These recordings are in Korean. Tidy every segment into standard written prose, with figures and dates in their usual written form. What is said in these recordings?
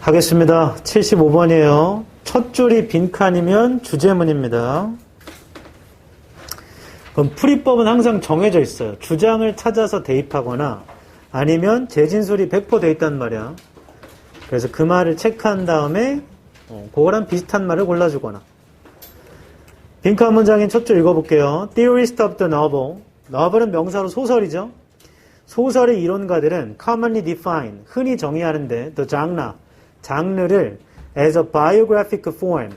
하겠습니다. 75번이에요. 첫 줄이 빈칸이면 주제문입니다. 그럼 풀이법은 항상 정해져 있어요. 주장을 찾아서 대입하거나 아니면 재진술이 100% 돼 있단 말이야. 그래서 그 말을 체크한 다음에 그거랑 비슷한 말을 골라주거나. 빈칸 문장인 첫 줄 읽어볼게요. Theorist of the novel. novel은 명사로 소설이죠. 소설의 이론가들은 commonly define, 흔히 정의하는데 the genre, 장르를 as a biographic form,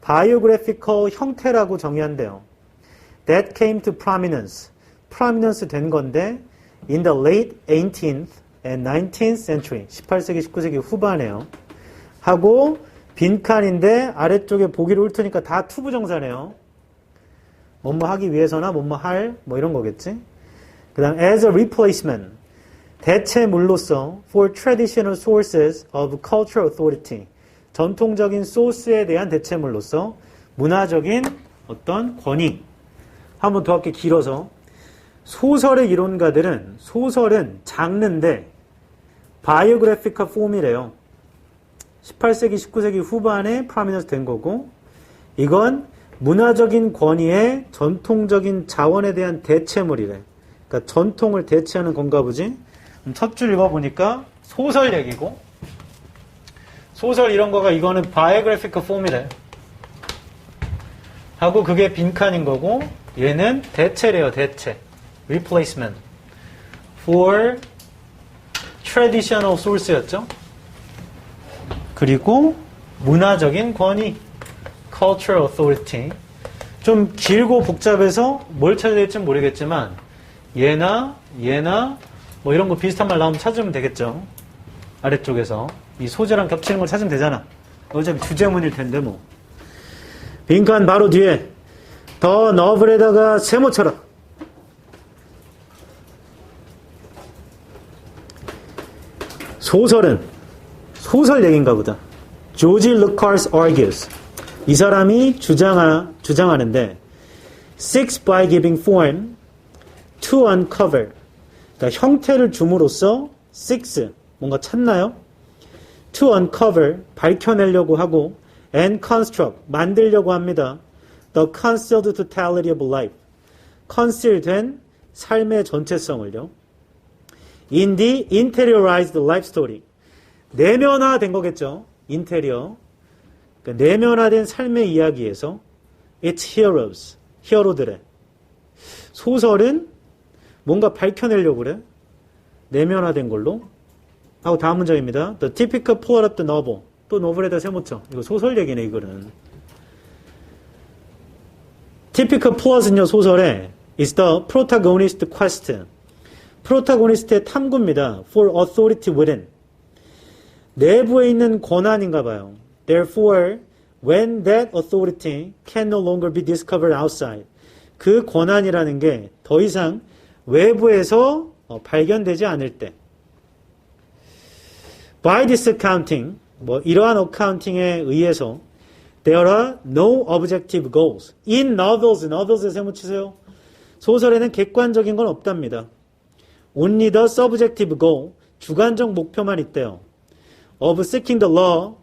biographical 형태라고 정의한대요. That came to prominence, prominence 된 건데 in the late 18th and 19th century, 18세기, 19세기 후반에요. 하고 빈칸인데 아래쪽에 보기를 훑으니까 다 투부정사네요. 뭐뭐 하기 위해서나 뭐뭐 할, 뭐 이런 거겠지. 그 다음 as a replacement, 대체물로서 for traditional sources of cultural authority, 전통적인 소스에 대한 대체물로서 문화적인 어떤 권위. 한번 더 할게 길어서. 소설의 이론가들은 소설은 장르인데 biographical form이래요. 18세기, 19세기 후반에 prominence 된 거고 이건 문화적인 권위의 전통적인 자원에 대한 대체물이래. 그러니까 전통을 대체하는 건가 보지. 첫 줄 읽어보니까 소설 얘기고 소설 이런 거가 이거는 biographical form이래. 하고 그게 빈칸인 거고 얘는 대체래요. 대체. replacement for traditional source였죠. 그리고 문화적인 권위 cultural authority. 좀 길고 복잡해서 뭘 찾아야 될지 모르겠지만 얘나 뭐 이런 거 비슷한 말 나오면 찾으면 되겠죠. 아래쪽에서 이 소재랑 겹치는 걸 찾으면 되잖아. 어차피 주제문일 텐데 뭐. 빈칸 바로 뒤에 더 너블에다가 세모 쳐라. 소설은 소설 얘기인가 보다. 조지 루카스 argues. 이 사람이 주장하는데 seeks by giving form to uncover. 그러니까 형태를 줌으로써 seeks 뭔가 찾나요? to uncover 밝혀내려고 하고 and construct 만들려고 합니다. The concealed totality of life. concealed 된 삶의 전체성을요. In the interiorized life story. 내면화된 거겠죠. 인테리어. 그러니까 내면화된 삶의 이야기에서 its heroes. 히어로들의. 소설은 뭔가 밝혀내려고 그래. 내면화된 걸로. 하고 다음 문장입니다. The typical plot of the novel. 또 노블에다 세모쳐. 이거 소설 얘기네, 이거는. typical plot은요, 소설에 is the protagonist quest. 프로타고니스트의 탐구입니다. for authority within. 내부에 있는 권한인가 봐요. Therefore, when that authority can no longer be discovered outside. 그 권한이라는 게 더 이상 외부에서 발견되지 않을 때. By this accounting, 뭐 이러한 어카운팅에 의해서 there are no objective goals. In novels, novels에 세모치세요. 소설에는 객관적인 건 없답니다. Only the subjective goal, 주관적 목표만 있대요. Of seeking the law,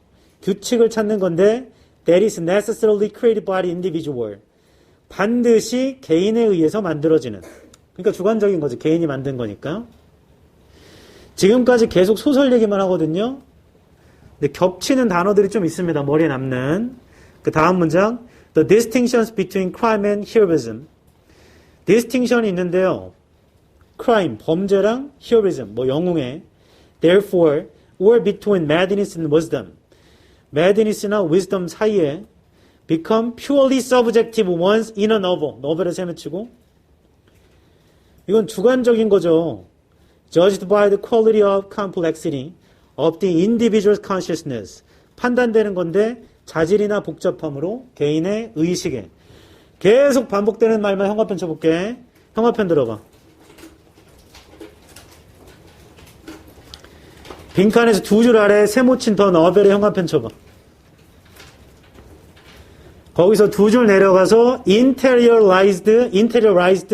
규칙을 찾는 건데 that is necessarily created by the individual. 반드시 개인에 의해서 만들어지는. 그러니까 주관적인 거지. 개인이 만든 거니까. 지금까지 계속 소설 얘기만 하거든요. 근데 겹치는 단어들이 좀 있습니다. 머리에 남는. 그 다음 문장. The distinctions between crime and heroism. distinction이 있는데요. crime, 범죄랑 heroism, 뭐 영웅의. Therefore, or between madness and wisdom. madness나 wisdom 사이에 become purely subjective ones in a novel. novel에 세매치고. 이건 주관적인 거죠. Judged by the quality of complexity of the individual's consciousness. 판단되는 건데 자질이나 복잡함으로 개인의 의식에. 계속 반복되는 말만 형광펜 쳐볼게. 형광펜 들어봐. 빈칸에서 두 줄 아래 세모친 더 너벨의 형광펜 쳐봐. 거기서 두 줄 내려가서 interiorized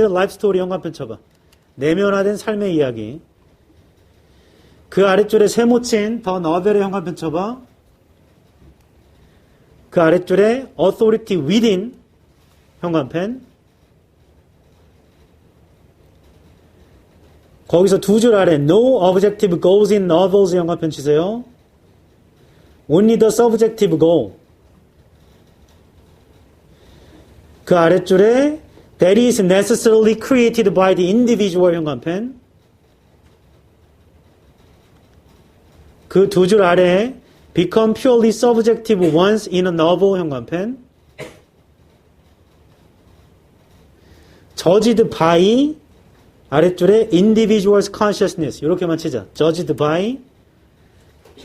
life story 형광펜 쳐봐. 내면화된 삶의 이야기. 그 아랫줄에 세모친 더 너벨의 현관펜 쳐봐. 그 아랫줄에 authority within 현관펜. 거기서 두 줄 아래 no objective goes in novels 현관펜 치세요. only the subjective go. 그 아랫줄에 that is necessarily created by the individual 현관펜. 그 두 줄 아래에 become purely subjective once in a novel 현관펜. judged by 아랫줄에 individual's consciousness 이렇게만 치자. judged by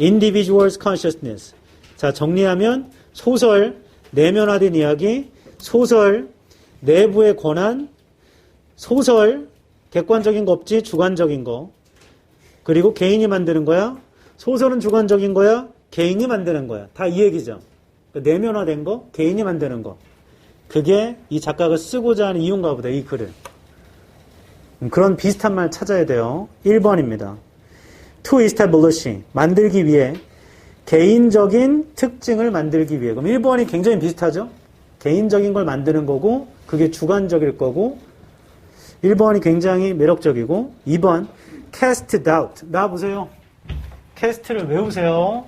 individual's consciousness. 자, 정리하면 소설, 내면화된 이야기, 소설, 내부의 권한, 소설, 객관적인 거 없지, 주관적인 거. 그리고 개인이 만드는 거야. 소설은 주관적인 거야, 개인이 만드는 거야. 다 이 얘기죠. 내면화된 거, 개인이 만드는 거. 그게 이 작가가 쓰고자 하는 이유인가 보다, 이 글을. 그런 비슷한 말 찾아야 돼요. 1번입니다. To establish, 만들기 위해, 개인적인 특징을 만들기 위해. 그럼 1번이 굉장히 비슷하죠? 개인적인 걸 만드는 거고, 그게 주관적일 거고, 1번이 굉장히 매력적이고, 2번, cast doubt. 나와보세요. cast를 외우세요.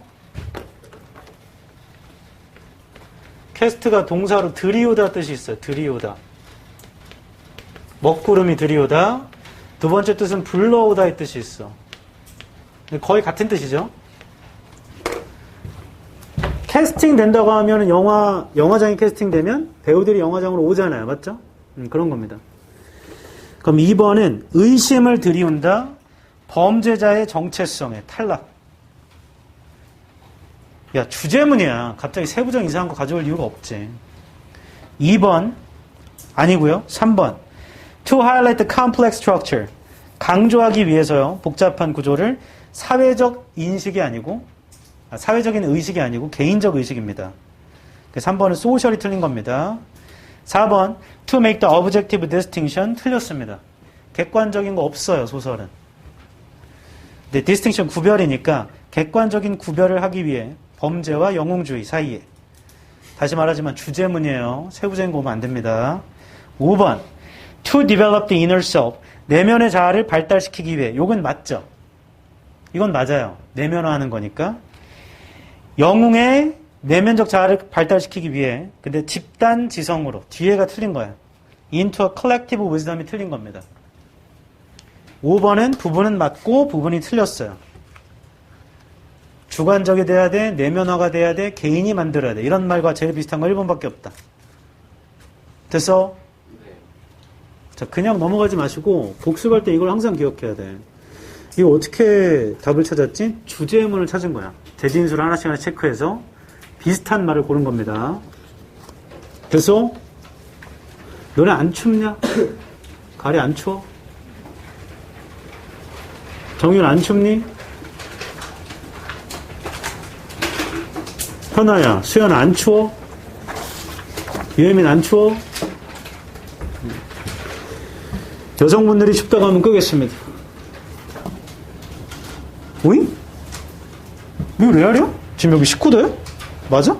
cast가 동사로 들이우다 뜻이 있어요. 들이우다. 먹구름이 들이오다. 두 번째 뜻은 불러오다의 뜻이 있어. 거의 같은 뜻이죠. 캐스팅 된다고 하면 영화장이 캐스팅 되면 배우들이 영화장으로 오잖아요. 맞죠? 그런 겁니다. 그럼 2번은 의심을 들이운다. 범죄자의 정체성에 탈락. 야, 주제문이야. 갑자기 세부적 이상한 거 가져올 이유가 없지. 2번 아니고요. 3번. To highlight the complex structure. 강조하기 위해서요. 복잡한 구조를 사회적 인식이 아니고 사회적인 의식이 아니고 개인적 의식입니다. 3번은 social이 틀린 겁니다. 4번 To make the objective distinction 틀렸습니다. 객관적인 거 없어요. 소설은. 근데 distinction 구별이니까 객관적인 구별을 하기 위해 범죄와 영웅주의 사이에. 다시 말하지만 주제문이에요. 세부적인 거 오면 안 됩니다. 5번 To develop the inner self. 내면의 자아를 발달시키기 위해. 요건 맞죠? 이건 맞아요. 내면화하는 거니까. 영웅의 내면적 자아를 발달시키기 위해. 근데 집단 지성으로. 뒤에가 틀린 거야. Into a collective wisdom이 틀린 겁니다. 5번은 부분은 맞고 부분이 틀렸어요. 주관적이 돼야 돼. 내면화가 돼야 돼. 개인이 만들어야 돼. 이런 말과 제일 비슷한 거 1번밖에 없다. 됐어? 자, 그냥 넘어가지 마시고 복습할 때 이걸 항상 기억해야 돼. 이거 어떻게 답을 찾았지? 주제문을 찾은 거야. 대진수를 하나씩 체크해서 비슷한 말을 고른 겁니다. 됐어? 너네 안 춥냐? 가리 안 추워? 정윤 안 춥니? 현아야, 수연 안 추워? 유혜민 안 추워? 여성분들이 춥다고 하면 끄겠습니다. 오잉? 이거 레알이야? 지금 여기 19도야? 맞아?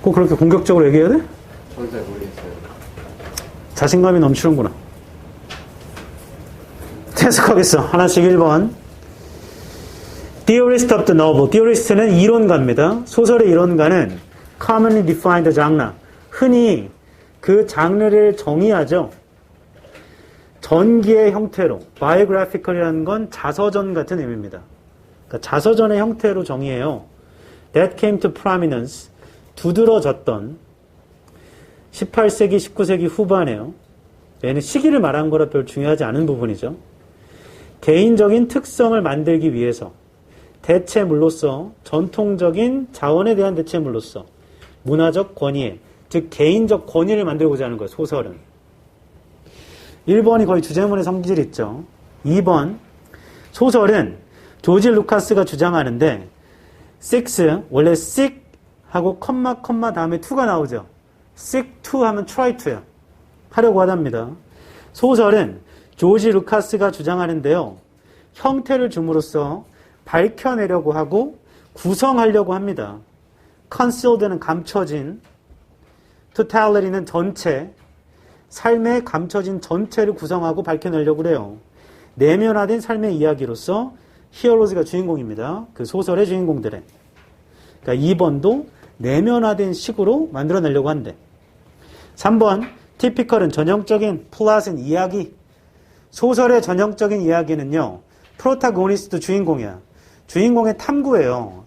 꼭 그렇게 공격적으로 얘기해야 돼? 저는 잘 모르겠어요. 자신감이 넘치는구나. 해석하겠어. 하나씩 1번. Theorist of the novel. Theorist는 이론가입니다. 소설의 이론가는 commonly defined genre. 흔히 그 장르를 정의하죠. 전기의 형태로. biographical이라는 건 자서전 같은 의미입니다. 그러니까 자서전의 형태로 정의해요. That came to prominence. 두드러졌던 18세기, 19세기 후반에요. 얘는 시기를 말한 거라 별 중요하지 않은 부분이죠. 개인적인 특성을 만들기 위해서 대체물로서 전통적인 자원에 대한 대체물로서 문화적 권위에 즉 개인적 권위를 만들고자 하는 거예요. 소설은. 1번이 거의 주제문의 성질이 있죠. 2번 소설은 조지 루카스가 주장하는데 six 원래 seek 하고 컴마 다음에 to가 나오죠. seek to 하면 try to야. 하려고 하답니다. 소설은 조지 루카스가 주장하는데요. 형태를 줌으로써 밝혀내려고 하고 구성하려고 합니다. concealed는 감춰진, totality는 전체, 삶의 감춰진 전체를 구성하고 밝혀내려고 그래요. 내면화된 삶의 이야기로서 히어로즈가 주인공입니다. 그 소설의 주인공들의. 그러니까 2번도 내면화된 식으로 만들어내려고 한대. 3번, typical은 전형적인, 플롯은 이야기. 소설의 전형적인 이야기는요, 프로타고니스트 주인공이야. 주인공의 탐구예요.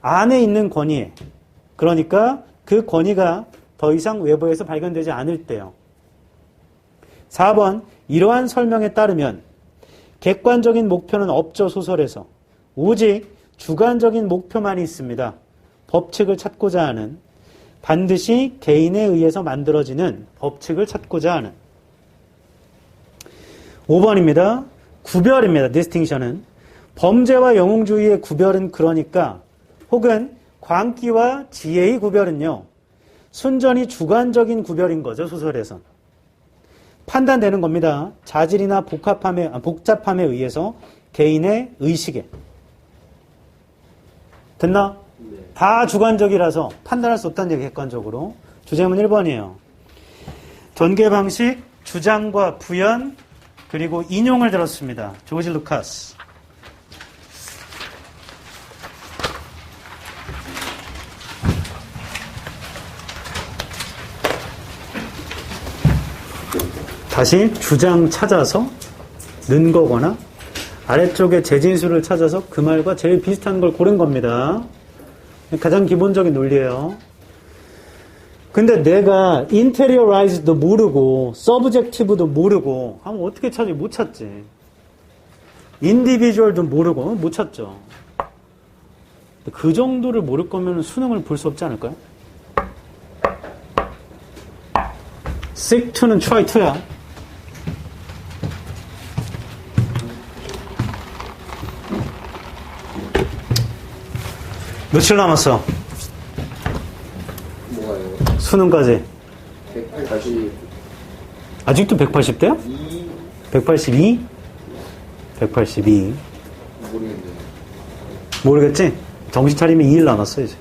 안에 있는 권위. 그러니까 그 권위가 더 이상 외부에서 발견되지 않을 때요. 4번, 이러한 설명에 따르면 객관적인 목표는 없죠, 소설에서. 오직 주관적인 목표만이 있습니다. 법칙을 찾고자 하는, 반드시 개인에 의해서 만들어지는 법칙을 찾고자 하는. 5번입니다. 구별입니다. distinction은. 범죄와 영웅주의의 구별은 그러니까, 혹은 광기와 지혜의 구별은요, 순전히 주관적인 구별인 거죠, 소설에선. 판단되는 겁니다. 자질이나 복잡함에 의해서 개인의 의식에. 됐나? 네. 다 주관적이라서 판단할 수 없다는 얘기, 객관적으로. 주제문 1번이에요. 전개 방식, 주장과 부연, 그리고 인용을 들었습니다. 조지 루카스. 다시 주장 찾아서 는 거거나 아래쪽에 재진수를 찾아서 그 말과 제일 비슷한 걸 고른 겁니다. 가장 기본적인 논리예요. 근데 내가 interiorize도 모르고 subjective도 모르고 하면 어떻게 찾지? 못 찾지. individual도 모르고 못 찾죠. 그 정도를 모를 거면 수능을 볼 수 없지 않을까요? seek to는 try to야. 며칠 남았어? 뭐가요? 수능까지. 180. 아직도 180대야? 182? 182. 모르겠네. 모르겠지? 정신 차리면 2일 남았어, 이제.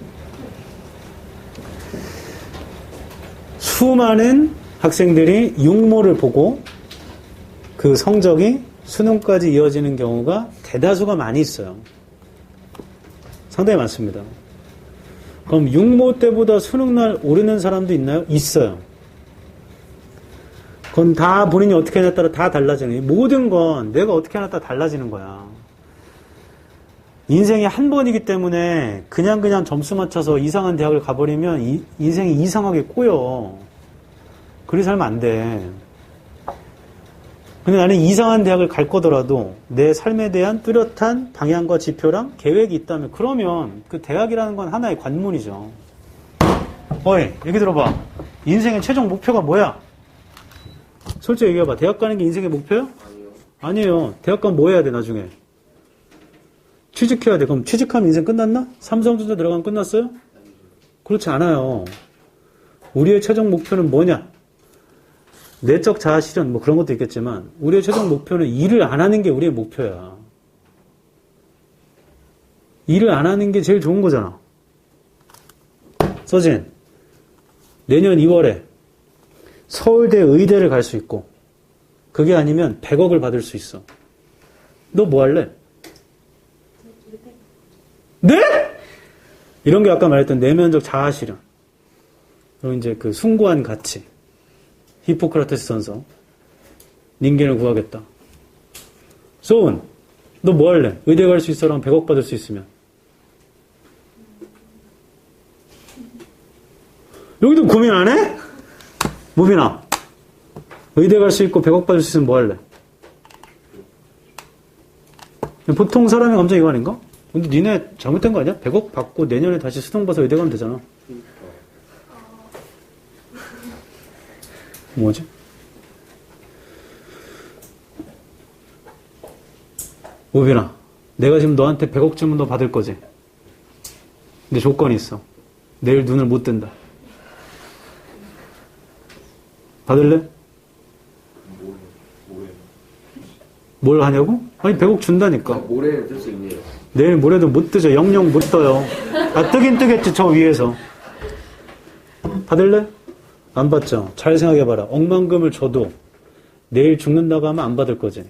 수많은 학생들이 육모를 보고 그 성적이 수능까지 이어지는 경우가 대다수가 많이 있어요. 상당히 많습니다. 그럼 육모 때보다 수능날 오르는 사람도 있나요? 있어요. 그건 다 본인이 어떻게 하냐에 따라 다 달라지는 거예요. 모든 건 내가 어떻게 하냐에 따라 달라지는 거야. 인생이 한 번이기 때문에 그냥 점수 맞춰서 이상한 대학을 가버리면 인생이 이상하게 꼬여. 그리 살면 안 돼. 근데 나는 이상한 대학을 갈 거더라도 내 삶에 대한 뚜렷한 방향과 지표랑 계획이 있다면 그러면 그 대학이라는 건 하나의 관문이죠. 어이, 얘기 들어봐. 인생의 최종 목표가 뭐야? 솔직히 얘기해봐. 대학 가는 게 인생의 목표야? 아니요. 아니에요. 대학 가면 뭐 해야 돼, 나중에? 취직해야 돼. 그럼 취직하면 인생 끝났나? 삼성전자 들어가면 끝났어요? 그렇지 않아요. 우리의 최종 목표는 뭐냐? 내적 자아 실현, 뭐 그런 것도 있겠지만, 우리의 최종 목표는 일을 안 하는 게 우리의 목표야. 일을 안 하는 게 제일 좋은 거잖아. 서진, 내년 2월에 서울대 의대를 갈 수 있고, 그게 아니면 100억을 받을 수 있어. 너 뭐 할래? 네? 이런 게 아까 말했던 내면적 자아 실현. 그리고 이제 그 숭고한 가치. 히포크라테스 선서. 닌겐을 구하겠다. 소은, 너 뭐 할래? 의대 갈 수 있어랑 100억 받을 수 있으면. 여기도 고민 안 해? 무빈아, 의대 갈 수 있고 100억 받을 수 있으면 뭐 할래? 보통 사람의 감정이 이거 아닌가? 근데 니네 잘못된 거 아니야? 100억 받고 내년에 다시 수능 봐서 의대 가면 되잖아. 뭐지? 우빈아, 내가 지금 너한테 100억 주면 너 받을 거지? 근데 조건이 있어. 내일 눈을 못 뜬다. 받을래? 뭘 하냐고? 아니 100억 준다니까. 모레는 뜰 수 있네요. 내일 모레도 못 뜨죠. 영영 못 떠요. 아 뜨긴 뜨겠지 저 위에서. 받을래? 안 받죠. 잘 생각해봐라. 억만금을 줘도 내일 죽는다고 하면 안 받을 거지.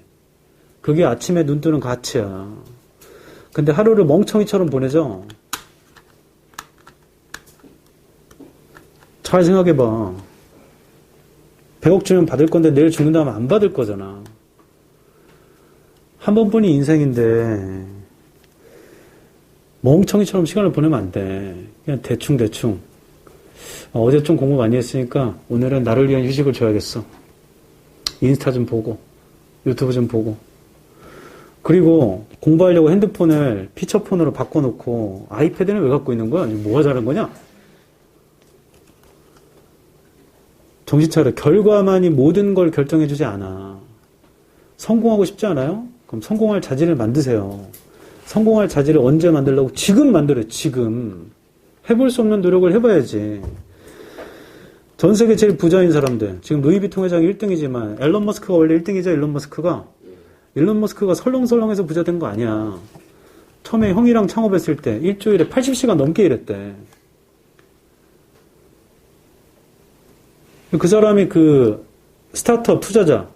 그게 아침에 눈 뜨는 가치야. 근데 하루를 멍청이처럼 보내죠. 잘 생각해봐. 100억 주면 받을 건데 내일 죽는다 하면 안 받을 거잖아. 한 번뿐인 인생인데 멍청이처럼 시간을 보내면 안 돼. 그냥 대충. 어제 좀 공부 많이 했으니까 오늘은 나를 위한 휴식을 줘야겠어. 인스타 좀 보고 유튜브 좀 보고 그리고 공부하려고 핸드폰을 피처폰으로 바꿔놓고 아이패드는 왜 갖고 있는 거야? 뭐가 다른 거냐? 정신 차려. 결과만이 모든 걸 결정해주지 않아. 성공하고 싶지 않아요? 그럼 성공할 자질을 만드세요. 성공할 자질을 언제 만들려고? 지금 만들어요. 지금. 해볼 수 없는 노력을 해봐야지. 전 세계 제일 부자인 사람들. 지금 루이비통 회장이 1등이지만 앨런 머스크가 원래 1등이죠. 일론 머스크가 설렁설렁해서 부자 된 거 아니야. 처음에 형이랑 창업했을 때 일주일에 80시간 넘게 일했대. 그 사람이 그 스타트업 투자자,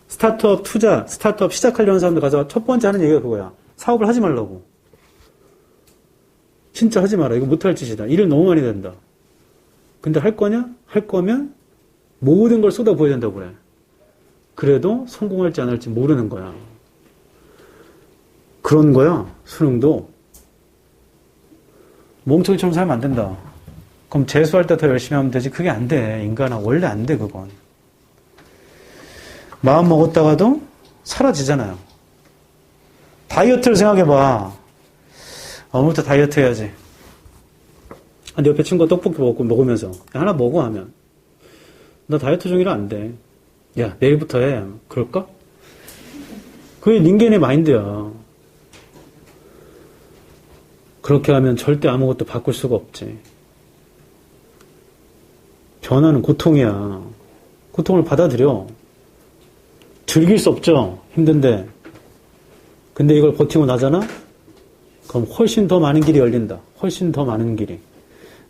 스타트업 시작하려는 사람들 가서 첫 번째 하는 얘기가 그거야. 사업을 하지 말라고. 진짜 하지 마라. 이거 못할 짓이다. 일을 너무 많이 된다. 근데 할 거냐? 할 거면 모든 걸 쏟아부어야 된다고 그래. 그래도 성공할지 안 할지 모르는 거야. 그런 거야. 수능도. 멍청이처럼 살면 안 된다. 그럼 재수할 때 더 열심히 하면 되지. 그게 안 돼. 인간아. 원래 안 돼, 그건. 마음 먹었다가도 사라지잖아요. 다이어트를 생각해봐. 오늘부터 다이어트 해야지. 내 옆에 친구가 떡볶이 먹으면서 야, 하나 먹어 하면 나 다이어트 중이라 안 돼. 야, 내일부터 해. 그럴까? 그게 닌겐의 마인드야. 그렇게 하면 절대 아무것도 바꿀 수가 없지. 변화는 고통이야. 고통을 받아들여. 즐길 수 없죠. 힘든데. 근데 이걸 버티고 나잖아? 그럼 훨씬 더 많은 길이 열린다. 훨씬 더 많은 길이.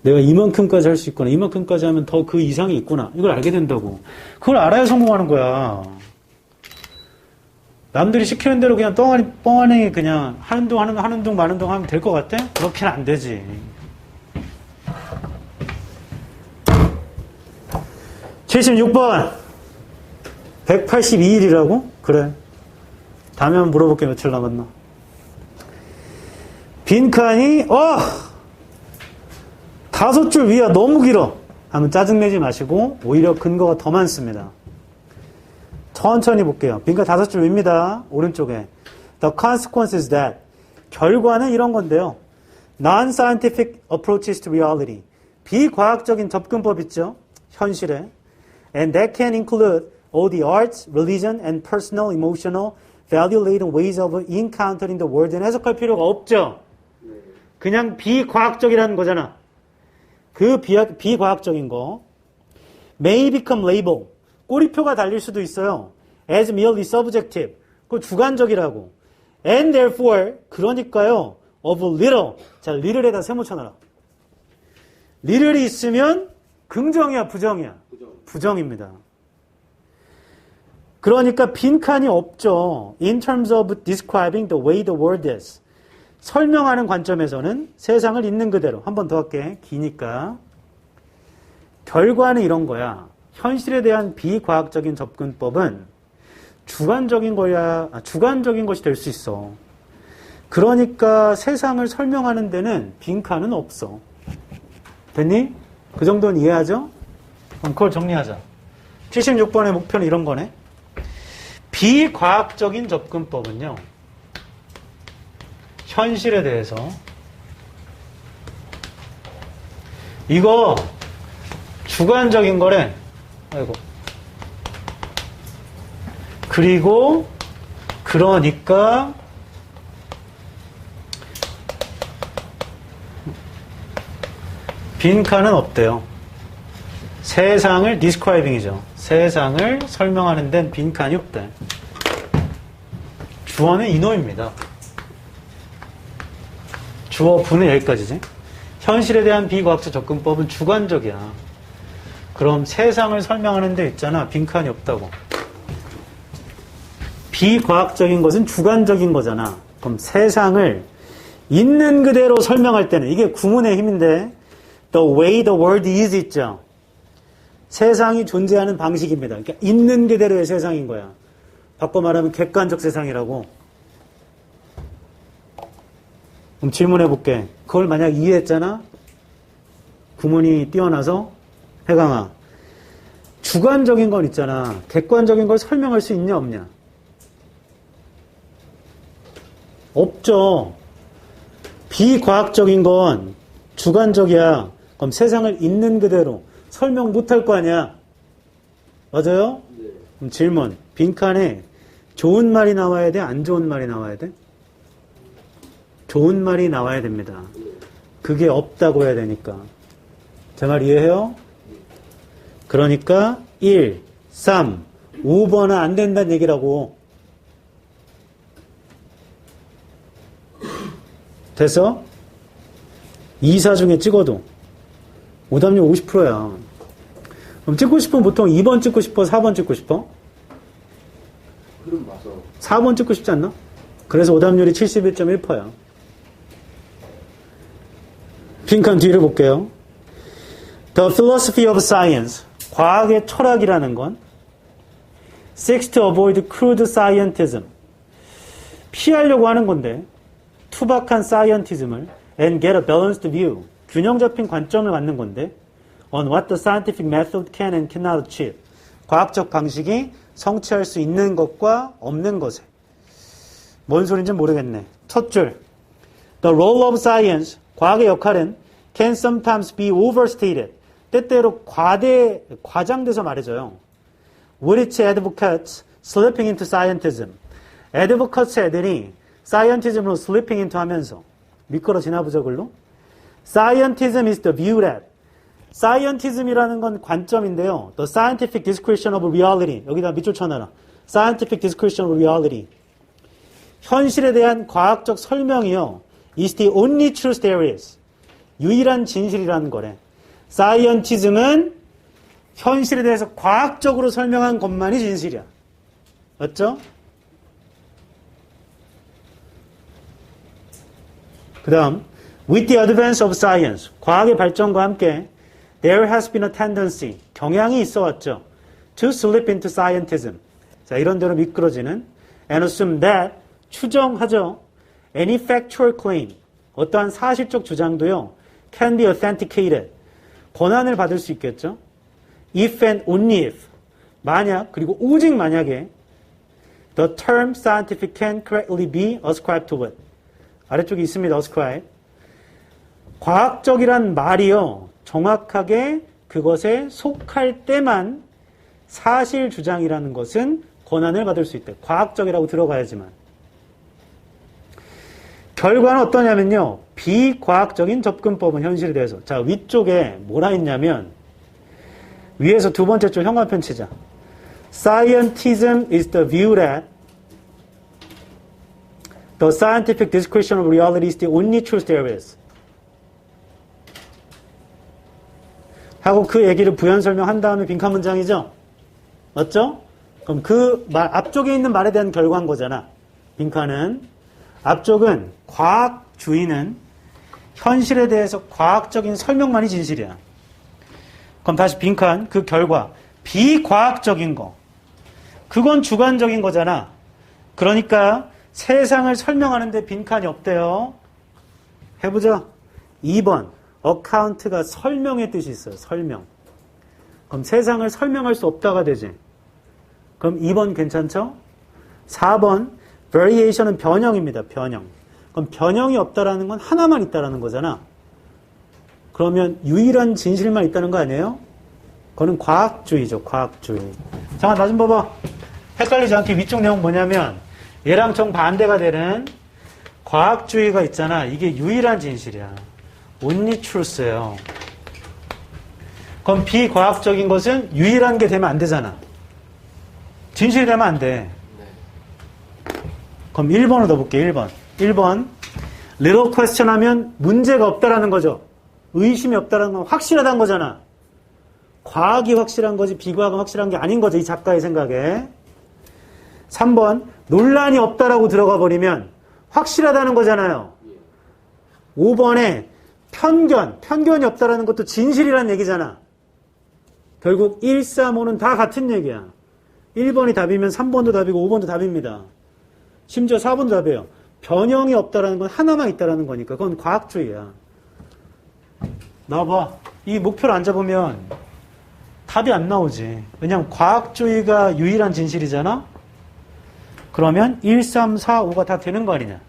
내가 이만큼까지 할 수 있구나. 이만큼까지 하면 더 그 이상이 있구나. 이걸 알게 된다고. 그걸 알아야 성공하는 거야. 남들이 시키는 대로 그냥 뻥하니 그냥 하는 둥 마는 둥 하면 될 것 같아? 그렇게는 안 되지. (76번) 182일이라고? 그래. 다음에 한번 물어볼게. 며칠 남았나? 빈칸이 5줄 위야 너무 길어 하면 짜증내지 마시고 오히려 근거가 더 많습니다. 천천히 볼게요. 빈칸 5줄 위입니다. 오른쪽에 The consequence is that 결과는 이런 건데요. Non-scientific approaches to reality 비과학적인 접근법 있죠. 현실에 And that can include all the arts, religion, and personal, emotional, value-laden ways of encountering the world. 해석할 필요가 없죠. 그냥 비과학적이라는 거잖아. 그 비과학적인 거. May become label. 꼬리표가 달릴 수도 있어요. As merely subjective. 그거 주관적이라고. And therefore, 그러니까요. Of little. 자, little에다 세모 쳐놔라. little이 있으면 긍정이야, 부정이야? 부정입니다. 그러니까 빈칸이 없죠. In terms of describing the way the world is. 설명하는 관점에서는 세상을 있는 그대로. 한 번 더 할게. 기니까. 결과는 이런 거야. 현실에 대한 비과학적인 접근법은 주관적인 것이 될 수 있어. 그러니까 세상을 설명하는 데는 빈칸은 없어. 됐니? 그 정도는 이해하죠? 그럼 그걸 정리하자. 76번의 목표는 이런 거네. 비과학적인 접근법은요. 현실에 대해서 이거 주관적인 거래. 아이고. 그리고 그러니까 빈칸은 없대요. 세상을 describing이죠. 세상을 설명하는 데는 빈칸이 없대. 주어는 이노입니다. 주어 부는 여기까지지. 현실에 대한 비과학적 접근법은 주관적이야. 그럼 세상을 설명하는 데 있잖아. 빈칸이 없다고. 비과학적인 것은 주관적인 거잖아. 그럼 세상을 있는 그대로 설명할 때는 이게 구문의 힘인데 the way the world is 있죠. 세상이 존재하는 방식입니다. 그러니까 있는 그대로의 세상인 거야. 바꿔 말하면 객관적 세상이라고. 그럼 질문해 볼게. 그걸 만약 이해했잖아? 구문이 뛰어나서 해강아. 주관적인 건 있잖아. 객관적인 걸 설명할 수 있냐 없냐? 없죠. 비과학적인 건 주관적이야. 그럼 세상을 있는 그대로 설명 못할 거 아니야. 맞아요? 네. 그럼 질문. 빈칸에 좋은 말이 나와야 돼? 안 좋은 말이 나와야 돼? 좋은 말이 나와야 됩니다. 그게 없다고 해야 되니까. 제 말 이해해요? 그러니까 1, 3, 5번은 안 된다는 얘기라고. 돼서 2, 4 중에 찍어도 오답률 50%야. 그럼 찍고 싶으면 보통 2번 찍고 싶어? 4번 찍고 싶어? 흐름 봐서 4번 찍고 싶지 않나? 그래서 오답률이 71.1%야. 빈칸 뒤를 볼게요. The philosophy of science. 과학의 철학이라는 건 seeks to avoid crude scientism. 피하려고 하는 건데 투박한 scientism을 and get a balanced view. 균형 잡힌 관점을 갖는 건데 on what the scientific method can and cannot achieve. 과학적 방식이 성취할 수 있는 것과 없는 것에. 뭔 소린지 모르겠네. 첫 줄. The role of science. 과학의 역할은 can sometimes be overstated. 때때로 과장돼서 말해줘요. Which advocates slipping into scientism. advocates 애들이 scientism으로 slipping into 하면서 미끄러지나 보죠, 글로? Scientism is the view that. Scientism이라는 건 관점인데요. The scientific description of reality. 여기다 밑줄 쳐놔라. Scientific description of reality. 현실에 대한 과학적 설명이요. is the only truth there is. 유일한 진실이라는 거래. Scientism은 현실에 대해서 과학적으로 설명한 것만이 진실이야. 맞죠? 그 다음 With the advance of science. 과학의 발전과 함께 there has been a tendency. 경향이 있어 왔죠. To slip into scientism. 자, 이런 대로 미끄러지는 and assume that. 추정하죠. Any factual claim. 어떠한 사실적 주장도요. Can be authenticated. 권한을 받을 수 있겠죠. If and only if. 만약 그리고 오직 만약에 the term scientific can correctly be ascribed to it. 아래쪽에 있습니다. ascribe. 과학적이란 말이요. 정확하게 그것에 속할 때만 사실 주장이라는 것은 권한을 받을 수 있대. 과학적이라고 들어가야지만. 결과는 어떠냐면요. 비과학적인 접근법은 현실에 대해서. 자, 위쪽에 뭐라 했냐면 위에서 두 번째 줄 형광펜 치자. Scientism is the view that the scientific description of reality is the only truth there is. 하고 그 얘기를 부연 설명한 다음에 빈칸 문장이죠? 맞죠? 그럼 그 말, 앞쪽에 있는 말에 대한 결과인 거잖아. 빈칸은. 앞쪽은 과학주의는 현실에 대해서 과학적인 설명만이 진실이야. 그럼 다시 빈칸, 그 결과. 비과학적인 거. 그건 주관적인 거잖아. 그러니까 세상을 설명하는데 빈칸이 없대요. 해보자. 2번. 어카운트가 설명의 뜻이 있어요. 설명. 그럼 세상을 설명할 수 없다가 되지. 그럼 2번 괜찮죠? 4번. variation은 변형입니다. 변형. 그럼 변형이 없다라는 건 하나만 있다라는 거잖아. 그러면 유일한 진실만 있다는 거 아니에요? 그거는 과학주의죠. 과학주의. 잠깐 나 좀 봐봐. 헷갈리지 않게 위쪽 내용 뭐냐면 얘랑 정반대가 되는 과학주의가 있잖아. 이게 유일한 진실이야. only truth예요. 그럼 비과학적인 것은 유일한 게 되면 안 되잖아. 진실이 되면 안 돼. 그럼 그럼 1번을 넣어볼게요. 1번. 1번. little question 하면 문제가 없다라는 거죠. 의심이 없다라는 건 확실하다는 거잖아. 과학이 확실한 거지 비과학은 확실한 게 아닌 거죠. 이 작가의 생각에. 3번. 논란이 없다라고 들어가 버리면 확실하다는 거잖아요. 5번에 편견이 없다라는 것도 진실이라는 얘기잖아. 결국 1, 3, 5는 다 같은 얘기야. 1번이 답이면 3번도 답이고 5번도 답입니다. 심지어 4번도 답이에요. 변형이 없다라는 건 하나만 있다라는 거니까 그건 과학주의야. 나와봐. 이 목표를 안 잡으면 답이 안 나오지. 왜냐면 과학주의가 유일한 진실이잖아. 그러면 1, 3, 4, 5가 다 되는 거 아니냐.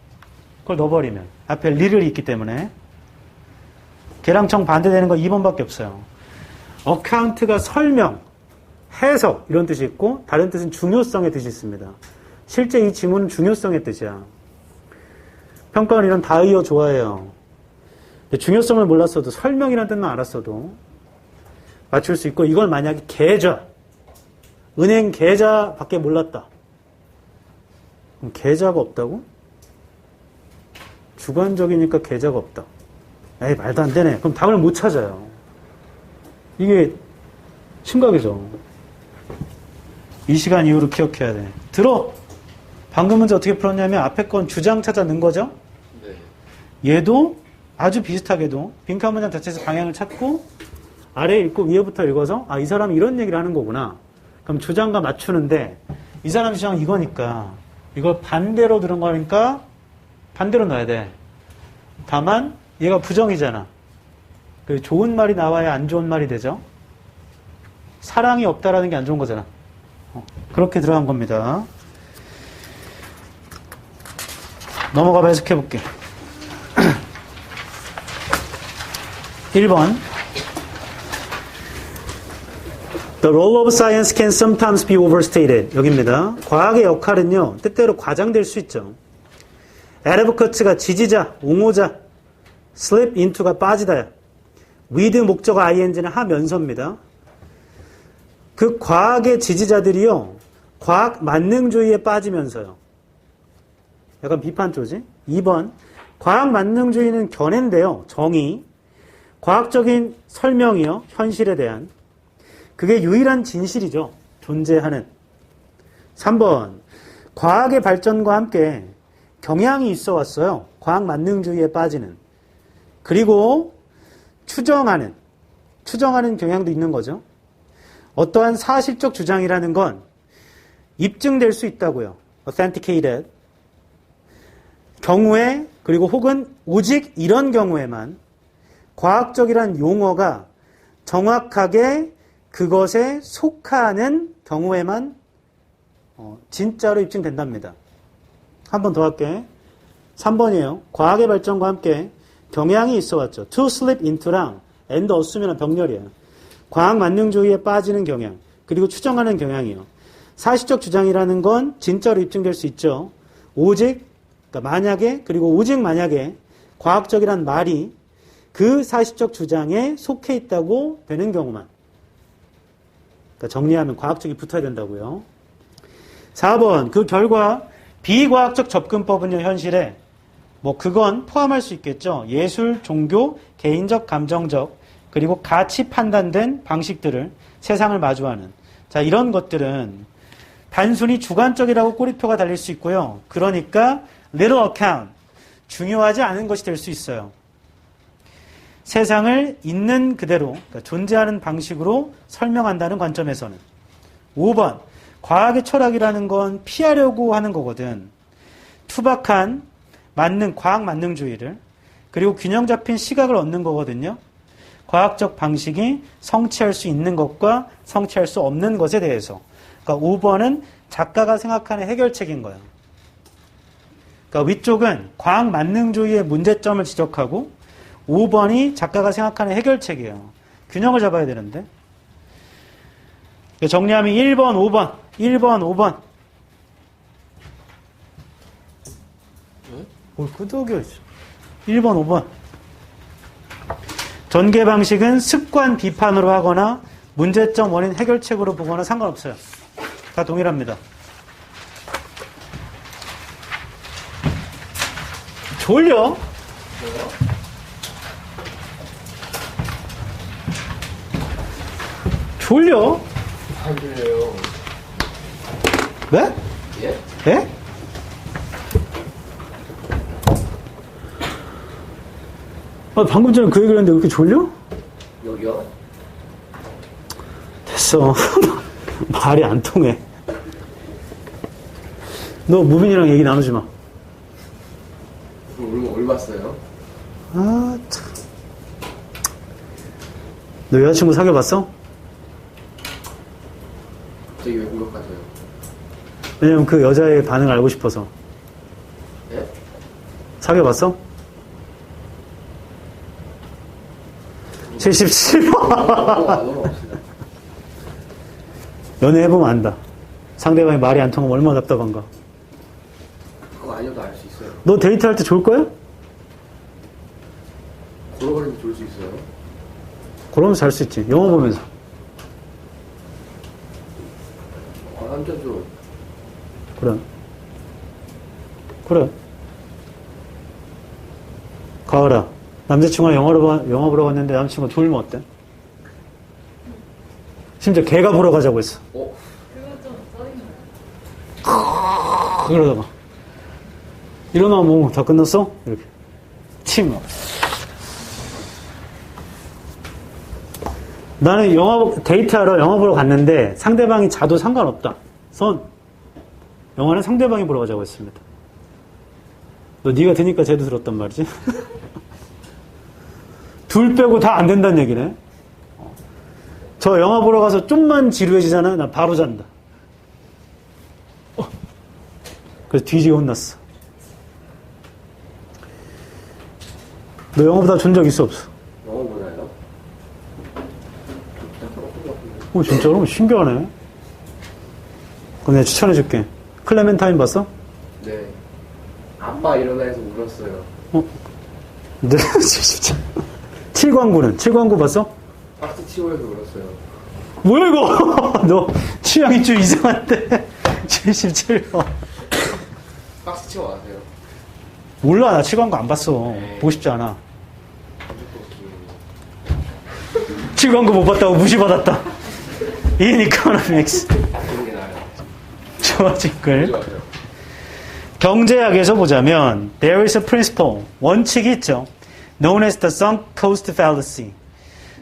그걸 넣어버리면. 앞에 리를 있기 때문에. 계량청 반대되는 거 2번밖에 없어요. 어카운트가 설명, 해석 이런 뜻이 있고 다른 뜻은 중요성의 뜻이 있습니다. 실제 이 지문은 중요성의 뜻이야. 평가원 이런 다이어 좋아해요. 근데 중요성을 몰랐어도 설명이라는 뜻만 알았어도 맞출 수 있고 이걸 만약에 계좌, 은행 계좌밖에 몰랐다. 그럼 계좌가 없다고? 주관적이니까 계좌가 없다. 에이 말도 안 되네. 그럼 답을 못 찾아요. 이게 심각해져. 이 시간 이후로 기억해야 돼. 들어! 방금 문제 어떻게 풀었냐면 앞에 건 주장 찾아 넣은 거죠? 네. 얘도 아주 비슷하게도 빈칸 문장 자체에서 방향을 찾고 아래 읽고 위에부터 읽어서 아, 이 사람이 이런 얘기를 하는 거구나. 그럼 주장과 맞추는데 이 사람 주장 이거니까 이걸 반대로 들은 거니까 반대로 넣어야 돼. 다만 얘가 부정이잖아. 그 좋은 말이 나와야 안 좋은 말이 되죠. 사랑이 없다라는 게 안 좋은 거잖아. 그렇게 들어간 겁니다. 넘어가 봐 해석해 볼게. 1번. The role of science can sometimes be overstated. 여기입니다. 과학의 역할은요, 때때로 과장될 수 있죠. advocate가 지지자, 옹호자, slip into가 빠지다야. with 목적어 ing는 하면서입니다. 그 과학의 지지자들이요, 과학 만능주의에 빠지면서요. 약간 비판조지? 2번. 과학 만능주의는 견해인데요, 정의. 과학적인 설명이요, 현실에 대한. 그게 유일한 진실이죠, 존재하는. 3번. 과학의 발전과 함께 경향이 있어 왔어요. 과학 만능주의에 빠지는. 그리고 추정하는 경향도 있는 거죠. 어떠한 사실적 주장이라는 건 입증될 수 있다고요. authenticated. 경우에 그리고 혹은 오직 이런 경우에만 과학적이란 용어가 정확하게 그것에 속하는 경우에만 진짜로 입증된답니다. 한 번 더 할게. 3번이에요. 과학의 발전과 함께 경향이 있어 왔죠. to slip into랑 and assume이란 병렬이에요. 과학 만능주의에 빠지는 경향, 그리고 추정하는 경향이요. 사실적 주장이라는 건 진짜로 입증될 수 있죠. 오직, 그러니까 만약에, 그리고 오직 만약에 과학적이란 말이 그 사실적 주장에 속해 있다고 되는 경우만. 그러니까 정리하면 과학적이 붙어야 된다고요. 4번, 그 결과 비과학적 접근법은요, 현실에 뭐 그건 포함할 수 있겠죠. 예술, 종교, 개인적, 감정적, 그리고 가치 판단된 방식들을 세상을 마주하는. 자, 이런 것들은 단순히 주관적이라고 꼬리표가 달릴 수 있고요. 그러니까 little account, 중요하지 않은 것이 될 수 있어요. 세상을 있는 그대로, 그러니까 존재하는 방식으로 설명한다는 관점에서는. 5번, 과학의 철학이라는 건 피하려고 하는 거거든. 투박한 과학 만능주의를, 그리고 균형 잡힌 시각을 얻는 거거든요. 과학적 방식이 성취할 수 있는 것과 성취할 수 없는 것에 대해서. 그러니까 5번은 작가가 생각하는 해결책인 거예요. 그러니까 위쪽은 과학 만능주의의 문제점을 지적하고 5번이 작가가 생각하는 해결책이에요. 균형을 잡아야 되는데. 정리하면 1번, 5번. 1번, 5번. 뭘 끄덕여 있어. 1번, 5번. 전개 방식은 습관 비판으로 하거나 문제점 원인 해결책으로 보거나 상관없어요. 다 동일합니다. 졸려? 졸려? 안 들려요. 네? 예? 예? 아, 방금 전에 그 얘기를 했는데 왜 이렇게 졸려? 여기요? 됐어. 말이 안 통해. 너 무빈이랑 얘기 나누지 마. 그럼 얼마 써요? 아, 참. 너 여자친구 사귀어봤어? 갑자기 왜 공격하세요? 왜냐면 그 여자의 반응을 알고 싶어서. 예? 사귀어봤어? 77번. 넘어갑시다. 연애해보면 안다. 상대방이 말이 안 통하면 얼마나 답답한가. 그거 아니어도 알 수 있어요. 너 데이트할 때 졸 거야? 걸어버리면 좋을 수 있어요. 그러면서 잘 수 있지. 영화 보면서. 남자죠. 그래. 그래. 가을아. 남자친구랑 영화 보러 갔는데 남자친구가 졸면 어때? 심지어 걔가 보러 가자고 했어. 어? 그러다가. 일어나, 뭐, 다 끝났어? 이렇게. 침. 나는 데이트하러 영화 보러 갔는데 상대방이 자도 상관없다. 영화는 상대방이 보러 가자고 했습니다. 너 네가 드니까 쟤도 들었단 말이지? 둘 빼고 다 안 된다는 얘기네. 저 영화 보러 가서 좀만 지루해지잖아. 나 바로 잔다. 그래서 뒤지게 혼났어. 너 영화보다 존 적 있어 없어? 영어 보나요? 진짜로? 신기하네. 그럼 내가 추천해줄게. 클레멘타인 봤어? 네. 아빠 일어나서 울었어요. 네, 진짜. 7광구는? 7광구 봤어? 박스 치워서 울었어요. 뭐야, 이거? 너 취향이 좀 이상한데? 77번. 박스 치워 아세요? 몰라, 나 7광구 안 봤어. 에이. 보고 싶지 않아. 7광구 못 봤다고 무시받았다. 인 이코노믹스. 그런 게 나아요. 좋아진 글. 좋아요. 경제학에서 보자면 there is a principle, 원칙이 있죠. known as the sunk cost fallacy.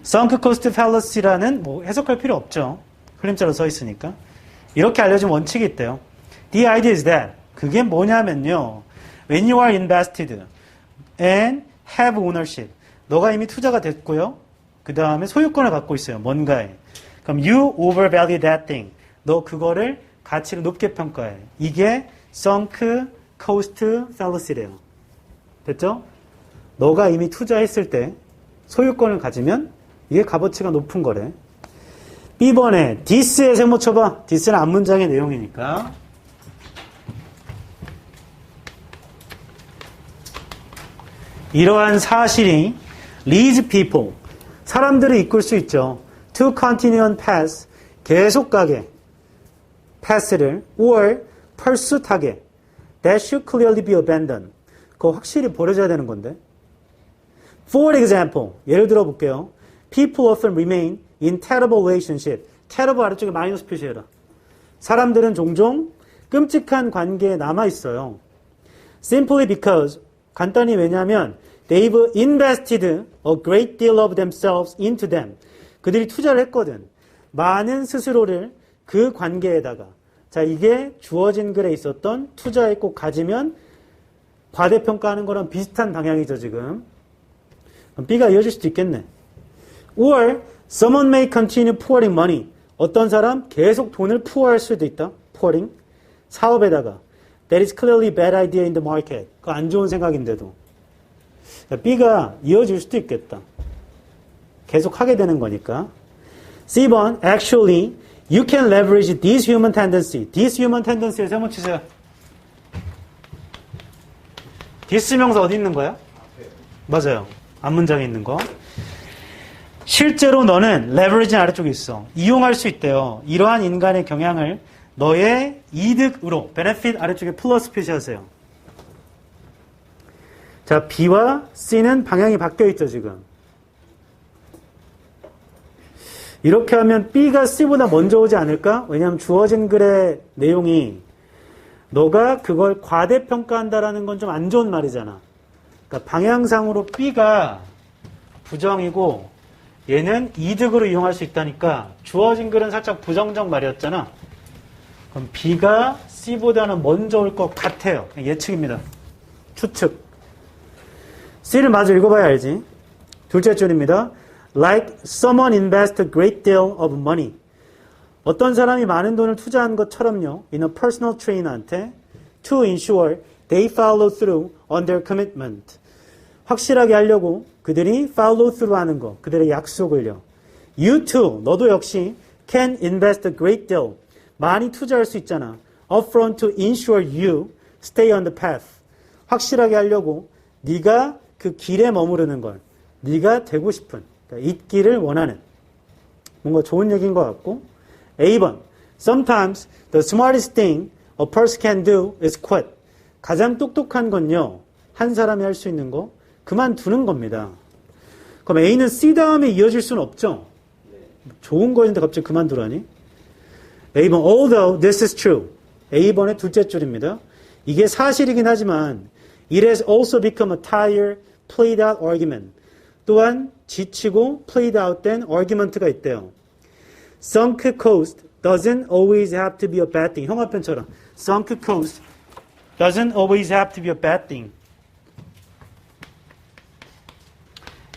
sunk cost fallacy라는 뭐 해석할 필요 없죠. 흘림자로 써 있으니까. 이렇게 알려진 원칙이 있대요. The idea is that 그게 뭐냐면요. when you are invested and have ownership. 너가 이미 투자가 됐고요. 그 다음에 소유권을 갖고 있어요. 뭔가에. 그럼 you overvalue that thing. 너 그거를 가치를 높게 평가해. 이게 sunk cost fallacy래요. 됐죠? 너가 이미 투자했을 때 소유권을 가지면 이게 값어치가 높은 거래. B번에 this에 세모 쳐봐. this는 앞문장의 내용이니까. 이러한 사실이 leads people, 사람들을 이끌 수 있죠. to continue on path, 계속 가게. path를 or pursuit 하게. That should clearly be abandoned. 그거 확실히 버려져야 되는 건데. For example, 예를 들어 볼게요. People often remain in terrible relationship. terrible 아래쪽에 마이너스 표시해라. 사람들은 종종 끔찍한 관계에 남아 있어요. Simply because, 간단히 왜냐하면 they've invested a great deal of themselves into them. 그들이 투자를 했거든. 많은 스스로를 그 관계에다가. 자, 이게 주어진 글에 있었던 투자에 꼭 가지면 과대평가하는 거랑 비슷한 방향이죠, 지금. 그럼 B가 이어질 수도 있겠네. Or someone may continue pouring money. 어떤 사람 계속 돈을 포할 수도 있다. pouring. 사업에다가. That is clearly bad idea in the market. 그거 안 좋은 생각인데도. B가 이어질 수도 있겠다. 계속 하게 되는 거니까. C번, actually, you can leverage this human tendency. This human tendency에 세모 치세요. this 명사 어디 있는 거야? 맞아요. 앞문장에 있는 거. 실제로 너는 leverage 아래쪽에 있어. 이용할 수 있대요. 이러한 인간의 경향을 너의 이득으로, benefit 아래쪽에 플러스 표시하세요. 자, B와 C는 방향이 바뀌어 있죠, 지금. 이렇게 하면 B가 C보다 먼저 오지 않을까? 왜냐하면 주어진 글의 내용이 너가 그걸 과대평가한다라는 건 좀 안 좋은 말이잖아. 그러니까 방향상으로 B가 부정이고 얘는 이득으로 이용할 수 있다니까 주어진 글은 살짝 부정적 말이었잖아. 그럼 B가 C보다는 먼저 올 것 같아요. 예측입니다. 추측. C를 마저 읽어봐야 알지. 둘째 줄입니다. Like someone invest a great deal of money. 어떤 사람이 많은 돈을 투자한 것처럼요. In a personal trainer한테 to ensure they follow through on their commitment. 확실하게 하려고 그들이 follow through 하는 거. 그들의 약속을요. You too. 너도 역시 can invest a great deal. 많이 투자할 수 있잖아. Upfront to ensure you stay on the path. 확실하게 하려고 네가 그 길에 머무르는 걸. 네가 되고 싶은. 그러니까 있기를 원하는. 뭔가 좋은 얘기인 것 같고. A번. Sometimes the smartest thing a person can do is quit. 가장 똑똑한 건요. 한 사람이 할 수 있는 거. 그만두는 겁니다. 그럼 A는 C 다음에 이어질 수는 없죠. 좋은 거였는데 갑자기 그만두라니. A번. Although this is true. A번의 둘째 줄입니다. 이게 사실이긴 하지만 it has also become a tired, played out argument. 또한 지치고 played out 된 argument가 있대요. Sunk cost doesn't always have to be a bad thing. 형아편처럼 sunk cost doesn't always have to be a bad thing.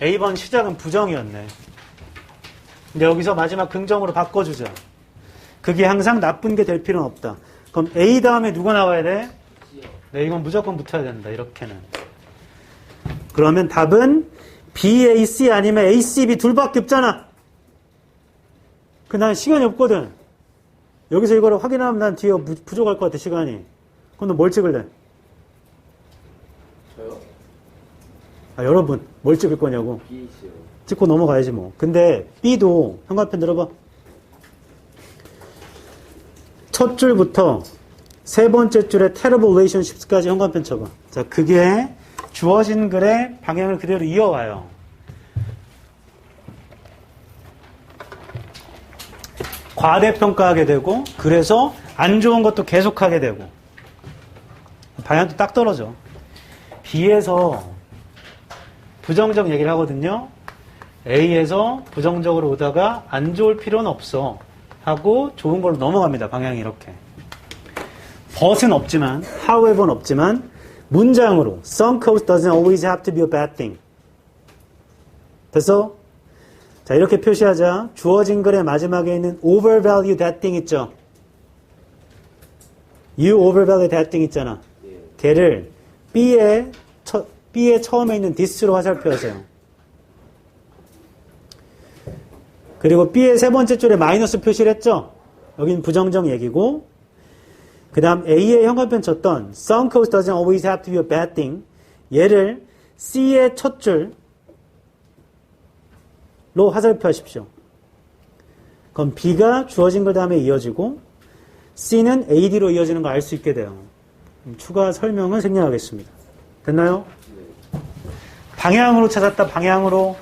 A번 시작은 부정이었네. 근데 여기서 마지막 긍정으로 바꿔주자. 그게 항상 나쁜 게 될 필요는 없다. 그럼 A 다음에 누가 나와야 돼? 네, 이건 무조건 붙어야 된다. 이렇게는. 그러면 답은 B, A, C 아니면 A, C, B 둘밖에 없잖아. 난 시간이 없거든. 여기서 이거를 확인하면 난 뒤에 부족할 것 같아, 시간이. 그럼 너 뭘 찍을래? 저요? 아, 여러분, 뭘 찍을 거냐고. B, C요. 찍고 넘어가야지 뭐. 근데 B도 현관편 들어봐. 첫 줄부터 세 번째 줄에 terrible relationships까지 현관편 쳐봐. 자, 그게 주어진 글의 방향을 그대로 이어와요. 과대평가하게 되고 그래서 안 좋은 것도 계속하게 되고 방향도 딱 떨어져. B에서 부정적 얘기를 하거든요. A에서 부정적으로 오다가 안 좋을 필요는 없어 하고 좋은 걸로 넘어갑니다. 방향이 이렇게. but은 없지만 however는 없지만 문장으로 sunk cost doesn't always have to be a bad thing. 됐어? 자, 이렇게 표시하자. 주어진 글의 마지막에 있는 overvalue that thing 있죠? You overvalue that thing 있잖아. 걔를 B의 처음에 있는 this로 화살표 하세요. 그리고 B의 세 번째 줄에 마이너스 표시를 했죠? 여긴 부정적 얘기고 그 다음 A의 현관편 쳤던 sunk cost doesn't always have to be a bad thing. 얘를 C의 첫 줄로 화살표 하십시오. 그럼 B가 주어진 글 다음에 이어지고 C는 AD로 이어지는 거 알 수 있게 돼요. 추가 설명을 생략하겠습니다. 됐나요? 방향으로 찾았다. 방향으로.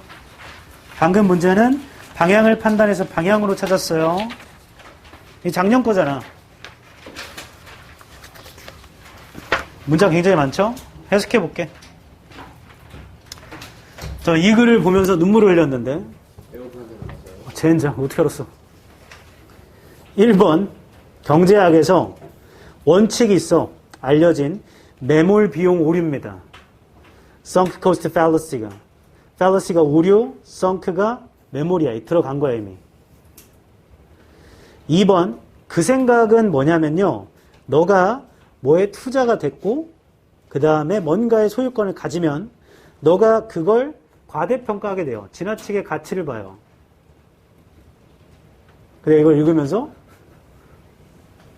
방금 문제는 방향을 판단해서 방향으로 찾았어요. 이 작년 거잖아. 문장 굉장히 많죠? 해석해 볼게. 저 이 글을 보면서 눈물을 흘렸는데. 젠장, 어떻게 알았어? 1번, 경제학에서 원칙이 있어. 알려진 매몰 비용 오류입니다. sunk cost fallacy가. fallacy가 오류, sunk가 메모리야. 들어간 거야, 이미. 2번, 그 생각은 뭐냐면요. 너가 뭐에 투자가 됐고, 그 다음에 뭔가의 소유권을 가지면, 너가 그걸 과대평가하게 돼요. 지나치게 가치를 봐요. 근데 이걸 읽으면서,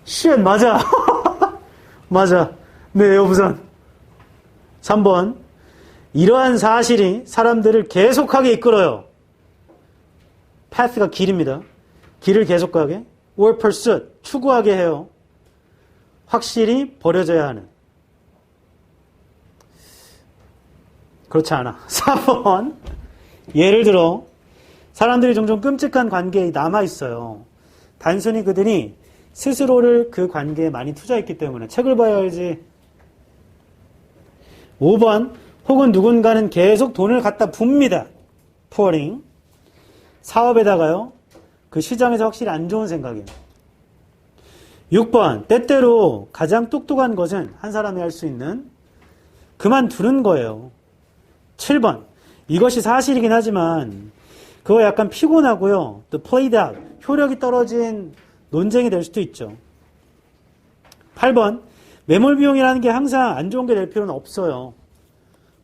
shit, 맞아. 맞아. 네, 여부산. 3번, 이러한 사실이 사람들을 계속하게 이끌어요. path가 길입니다. 길을 계속 가게. or pursuit, 추구하게 해요. 확실히 버려져야 하는. 그렇지 않아. 4번. 예를 들어 사람들이 종종 끔찍한 관계에 남아있어요. 단순히 그들이 스스로를 그 관계에 많이 투자했기 때문에. 책을 봐야 알지. 5번. 혹은 누군가는 계속 돈을 갖다 붑니다. pouring. 사업에다가요. 그 시장에서 확실히 안 좋은 생각이에요. 6번. 때때로 가장 똑똑한 것은 한 사람이 할 수 있는 그만두는 거예요. 7번. 이것이 사실이긴 하지만 그거 약간 피곤하고요. 또 played out. 효력이 떨어진 논쟁이 될 수도 있죠. 8번. 매몰 비용이라는 게 항상 안 좋은 게 될 필요는 없어요.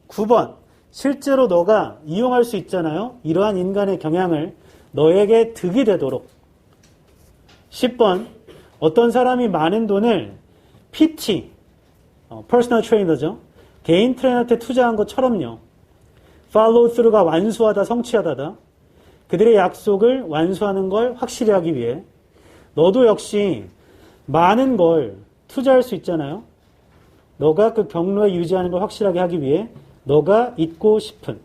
9번. 실제로 너가 이용할 수 있잖아요. 이러한 인간의 경향을 너에게 득이 되도록. 10번. 어떤 사람이 많은 돈을 PT, 퍼스널 트레이너죠. 개인 트레이너한테 투자한 것처럼요. follow through가 완수하다, 성취하다다. 그들의 약속을 완수하는 걸 확실히 하기 위해 너도 역시 많은 걸 투자할 수 있잖아요. 너가 그 경로에 유지하는 걸 확실하게 하기 위해 너가 잊고 싶은.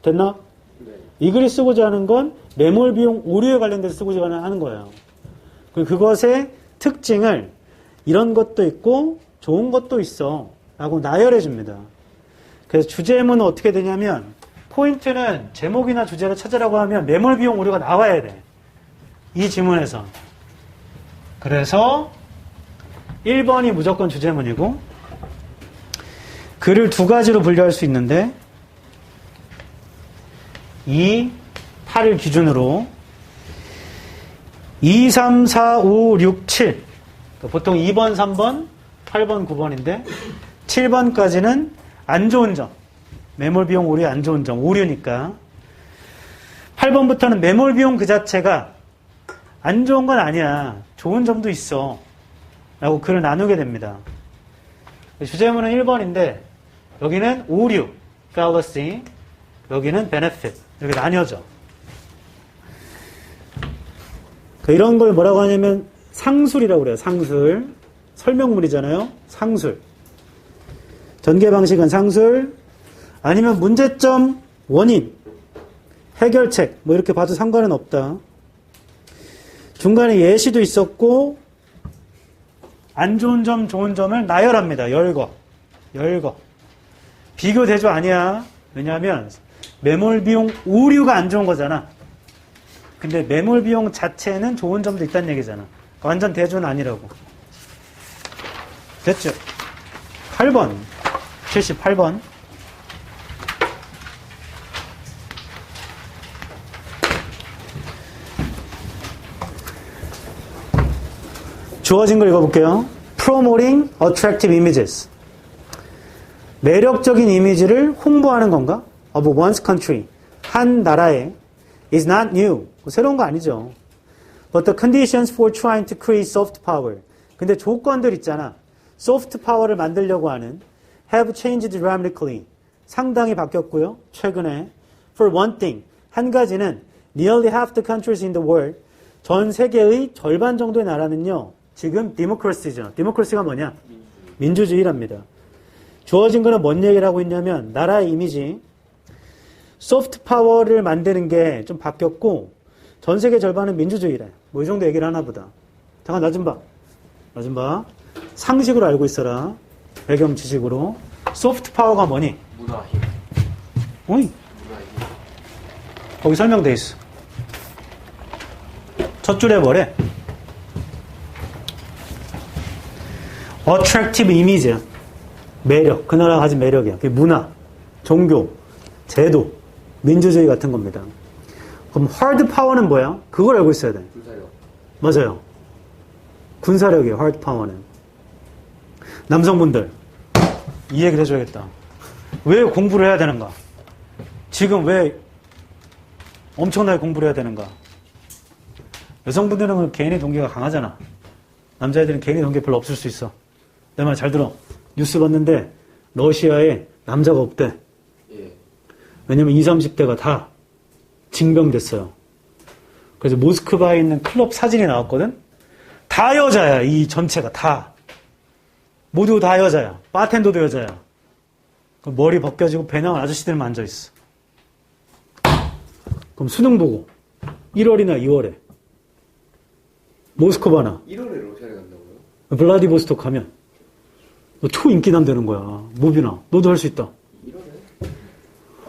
됐나? 네. 이 글이 쓰고자 하는 건 매몰 비용 오류에 관련돼서 쓰고자 하는 거예요. 그것의 특징을 이런 것도 있고 좋은 것도 있어 라고 나열해 줍니다. 그래서 주제문은 어떻게 되냐면 포인트는 제목이나 주제를 찾으라고 하면 매몰 비용 오류가 나와야 돼. 이 지문에서. 그래서 1번이 무조건 주제문이고 글을 두 가지로 분류할 수 있는데 2, 8을 기준으로 2, 3, 4, 5, 6, 7 보통 2번, 3번, 8번, 9번인데 7번까지는 안 좋은 점 매몰 비용 오류의 안 좋은 점 오류니까 8번부터는 매몰 비용 그 자체가 안 좋은 건 아니야 좋은 점도 있어 라고 글을 나누게 됩니다. 주제문은 1번인데 여기는 오류, fallacy 여기는 benefit 이렇게 나뉘어져. 이런 걸 뭐라고 하냐면 상술이라고 그래요. 상술. 설명문이잖아요. 상술. 전개 방식은 상술. 아니면 문제점, 원인, 해결책 뭐 이렇게 봐도 상관은 없다. 중간에 예시도 있었고 안 좋은 점, 좋은 점을 나열합니다. 열거. 비교 대조 아니야. 왜냐하면 매몰 비용 오류가 안 좋은 거잖아. 근데 매몰 비용 자체는 좋은 점도 있다는 얘기잖아. 완전 대조는 아니라고. 됐죠? 8번. 78번. 주어진 걸 읽어볼게요. Promoting attractive images. 매력적인 이미지를 홍보하는 건가? Of one's country. 한 나라에 is not new. 새로운 거 아니죠. But the conditions for trying to create soft power. 근데 조건들 있잖아. soft power를 만들려고 하는 have changed dramatically. 상당히 바뀌었고요. 최근에. For one thing. 한 가지는 nearly half the countries in the world. 전 세계의 절반 정도의 나라는요. 지금 democracy죠. democracy가 뭐냐? 민주주의랍니다. 주어진 거는 뭔 얘기를 하고 있냐면 나라의 이미지. 소프트 파워를 만드는 게 좀 바뀌었고 전 세계 절반은 민주주의래. 뭐 이 정도 얘기를 하나 보다. 잠깐 나 좀 봐. 상식으로 알고 있어라. 배경 지식으로. 소프트 파워가 뭐니? 문화 힘. 어이? 문화 힘. 거기 설명돼 있어. 첫 줄에 뭐래? attractive image. 매력. 그 나라가 가진 매력이야. 그게 문화, 종교, 제도, 민주주의 같은 겁니다. 그럼 hard power는 뭐야? 그걸 알고 있어야 돼. 군사력. 맞아요. 군사력이에요. hard power는. 남성분들 이 얘기를 해줘야겠다. 왜 공부를 해야 되는가? 지금 왜 엄청나게 공부를 해야 되는가? 여성분들은 개인의 동기가 강하잖아. 남자애들은 개인의 동기 별로 없을 수 있어. 내 말 잘 들어. 뉴스 봤는데 러시아에 남자가 없대. 예. 왜냐면 20, 30대가 다 징병됐어요. 그래서 모스크바에 있는 클럽 사진이 나왔거든? 다 여자야, 이 전체가 다. 모두 다 여자야. 바텐더도 여자야. 머리 벗겨지고 배 나온 아저씨들만 앉아있어. 그럼 수능 보고 1월이나 2월에 모스크바나 1월에 러시아에 간다고요? 블라디보스토크 가면 너 초인기남 되는 거야. 모비나 너도 할 수 있다. 1월에?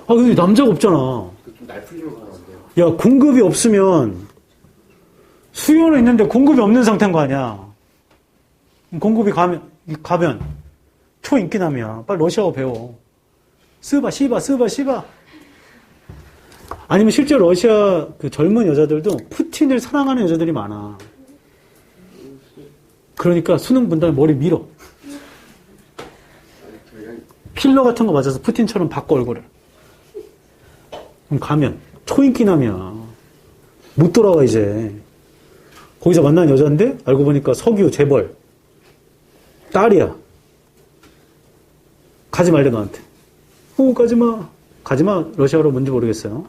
아 근데 남자가 없잖아. 좀 날 풀리면 가면 안 돼요? 야 공급이 없으면 수요는 있는데 공급이 없는 상태인 거 아니야. 공급이 가면 초인기남이야. 빨리 러시아어 배워. 쓰바 시바 쓰바 시바. 아니면 실제 러시아 그 젊은 여자들도 푸틴을 사랑하는 여자들이 많아. 그러니까 수능 본 다음에 머리 밀어. 필러 같은 거 맞아서 푸틴처럼 바꿔 얼굴을. 그럼 가면 초인기남이야. 못 돌아와 이제. 거기서 만난 여자인데 알고 보니까 석유 재벌 딸이야. 가지 말래 너한테. 가지마. 가지마 러시아어로 뭔지 모르겠어요.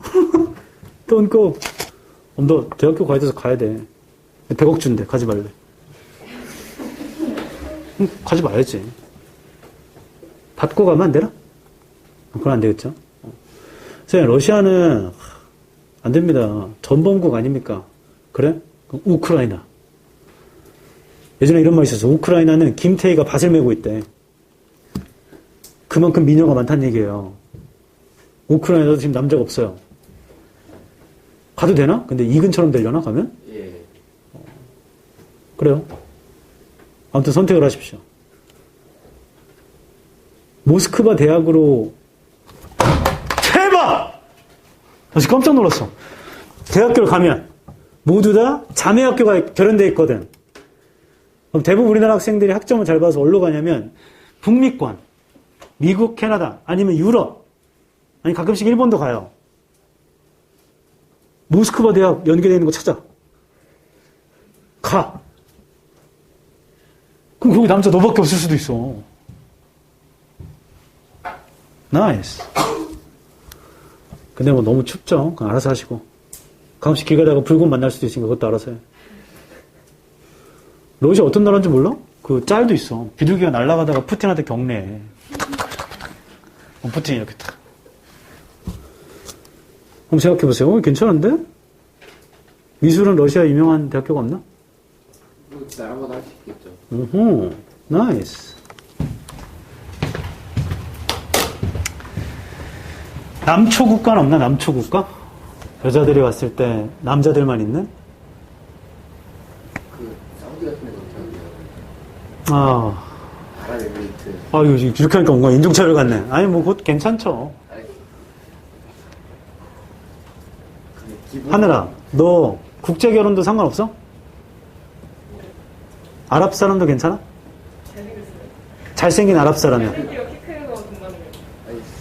Don't go. 너 대학교 가야 돼서 가야 돼. 100억 준대. 가지 말래. 가지 말지. 받고 가면 안 되나? 그건 안 되겠죠. 선생님, 러시아는 안 됩니다. 전범국 아닙니까? 그래? 그럼 우크라이나. 예전에 이런 말이 있었어. 우크라이나는 김태희가 밭을 메고 있대. 그만큼 미녀가 많다는 얘기예요. 우크라이나도 지금 남자가 없어요. 가도 되나? 근데 이근처럼 되려나 가면? 예. 그래요. 아무튼 선택을 하십시오. 모스크바 대학으로 대박! 나 지금 깜짝 놀랐어. 대학교를 가면 모두 다 자매학교가 결연되어 있거든. 그럼 대부분 우리나라 학생들이 학점을 잘 봐서 어디로 가냐면 북미권, 미국, 캐나다 아니면 유럽 아니 가끔씩 일본도 가요. 모스크바 대학 연계되어 있는 거 찾아. 가. 그럼 거기 남자 너밖에 없을 수도 있어. 나이스. 근데 뭐 너무 춥죠? 그냥 알아서 하시고. 가끔씩 길 가다가 불금 만날 수도 있으니까 그것도 알아서 해. 러시아 어떤 나라인지 몰라? 그 짤도 있어. 비둘기가 날아가다가 푸틴한테 경례해. 푸틴이 이렇게 탁. 한번 생각해보세요. 괜찮은데? 미술은 러시아 유명한 대학교가 없나? 나라마다 할 수 있겠죠. 오호, 나이스. 남초 국가는 없나? 남초 국가? 여자들이 왔을 때 남자들만 있는? 그 사우디 같은 데가 괜찮은데요. 아, 아랍에미리트. 아유 이렇게 하니까 뭔가 인종차별 같네. 아니 뭐 그것도 괜찮죠. 아니, 근데 기본. 하늘아, 너 국제 결혼도 상관없어? 아랍 사람도 괜찮아? 잘생긴 아랍 사람이야. 아니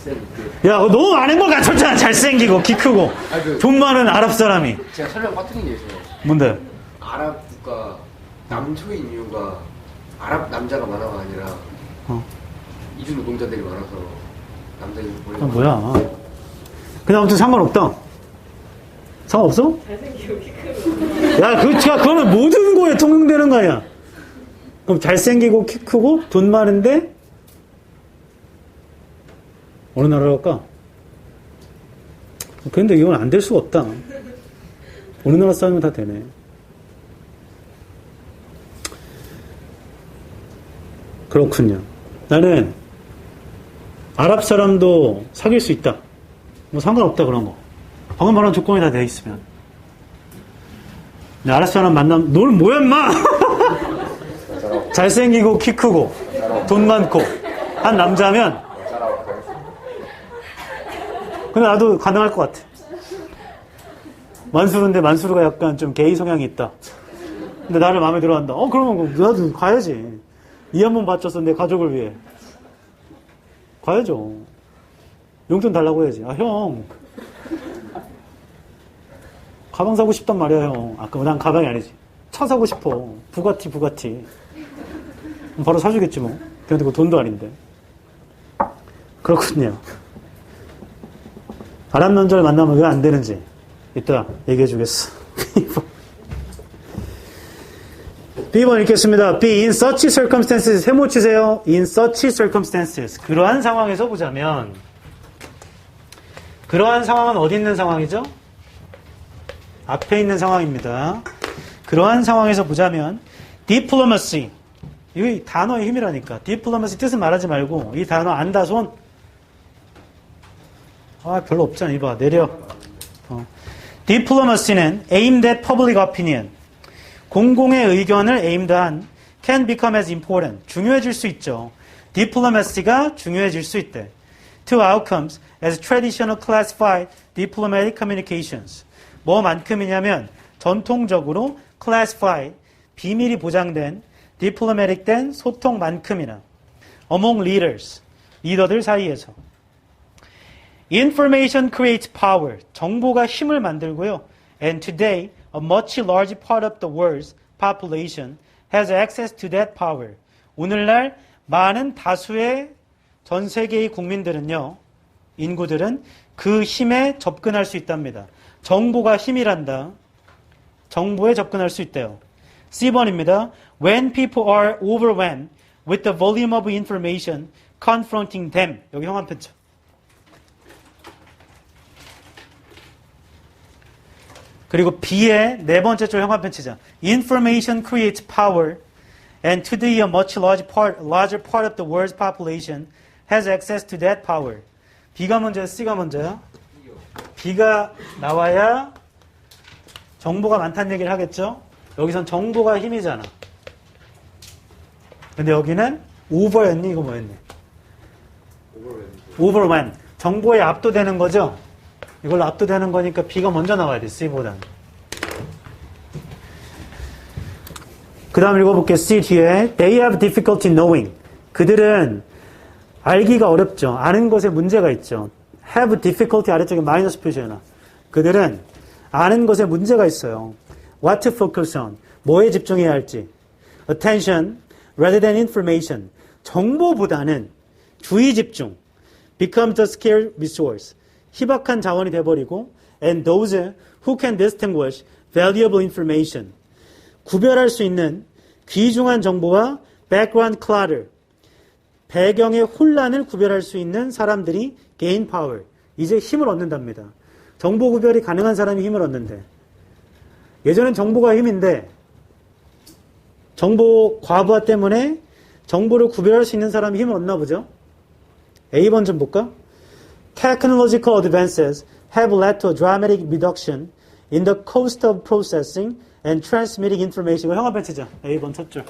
쌤, 야, 너무 많은 걸 갖췄잖아. 잘생기고 키 크고 돈 많은 아랍 사람이. 제가 설명 빠뜨린 게 있어요. 뭔데? 아랍 국가 남초인 이유가 아랍 남자가 많아가 아니라 이주 노동자들이 많아서 남자들이 아, 뭐야? 근데 아무튼 상관없다. 상관없어? 잘생기고 키 크고. 야, 그러면 모든 거에 통용되는 거 아니야? 그럼 잘생기고 키 크고 돈 많은데 어느 나라로 갈까? 근데 이건 안 될 수가 없다. 어느 나라 사람이면 다 되네. 그렇군요. 나는 아랍 사람도 사귈 수 있다. 뭐 상관없다 그런 거. 방금 말한 조건이 다 돼 있으면. 아랍 사람 만나면 너는 뭐야 인마! 잘생기고 키 크고 돈 많고 한 남자면 근데 나도 가능할 것 같아. 만수르인데 만수르가 약간 좀 게이 성향이 있다. 근데 나를 마음에 들어 한다. 그러면 나도 가야지. 이 한 번 바쳐서 내 가족을 위해. 가야죠. 용돈 달라고 해야지. 형. 가방 사고 싶단 말이야, 형. 난 가방이 아니지. 차 사고 싶어. 부가티. 바로 사주겠지, 뭐. 근데 그 돈도 아닌데. 그렇군요. 아랍 남자를 만나면 왜 안 되는지 이따 얘기해 주겠어. B번 읽겠습니다. B. In such circumstances. 세모 치세요. In such circumstances. 그러한 상황에서 보자면, 그러한 상황은 어디 있는 상황이죠? 앞에 있는 상황입니다. 그러한 상황에서 보자면, diplomacy. 이 단어의 힘이라니까. diplomacy 뜻은 말하지 말고, 이 단어 안다, 손. 아, 별로 없잖아. 이봐. 내려. diplomacy는 aimed at public opinion. 공공의 의견을 aimed-한 can become as important. 중요해질 수 있죠. diplomacy가 중요해질 수 있대. To outcomes as traditional classified diplomatic communications. 뭐만큼이냐면 전통적으로 classified, 비밀이 보장된 diplomatic 된 소통만큼이나 among leaders, 리더들 사이에서. Information creates power. 정보가 힘을 만들고요. And today, a much large part of the world's population has access to that power. 오늘날 많은 다수의 전 세계의 국민들은요, 인구들은 그 힘에 접근할 수 있답니다. 정보가 힘이란다. 정보에 접근할 수 있대요. C번입니다. When people are overwhelmed with the volume of information confronting them. 여기 형한편죠. 그리고 B의 네 번째 줄 형광펜 치자. Information creates power, and today a much larger part of the world's population has access to that power. B가 먼저야, C가 먼저야? B가 나와야 정보가 많다는 얘기를 하겠죠? 여기선 정보가 힘이잖아. 근데 여기는 over였니? 이거 뭐였니? overwhelm. 정보에 압도되는 거죠? 이걸로 압도되는 거니까 B가 먼저 나와야 돼, C보다는. 그 다음 읽어볼게요. C 뒤에 They have difficulty knowing. 그들은 알기가 어렵죠. 아는 것에 문제가 있죠. Have difficulty 아래쪽에 마이너스 표시해놔. 그들은 아는 것에 문제가 있어요. What to focus on. 뭐에 집중해야 할지. Attention rather than information. 정보보다는 주의 집중. Becomes a scarce resource. 희박한 자원이 돼버리고 and those who can distinguish valuable information. 구별할 수 있는 귀중한 정보와 background clutter. 배경의 혼란을 구별할 수 있는 사람들이 gain power. 이제 힘을 얻는답니다. 정보 구별이 가능한 사람이 힘을 얻는데 예전엔 정보가 힘인데 정보 과부하 때문에 정보를 구별할 수 있는 사람이 힘을 얻나 보죠. A번 좀 볼까? Technological advances have led to a dramatic reduction in the cost of processing and transmitting information. 이거 형아펜 치자. A번 첫 줄.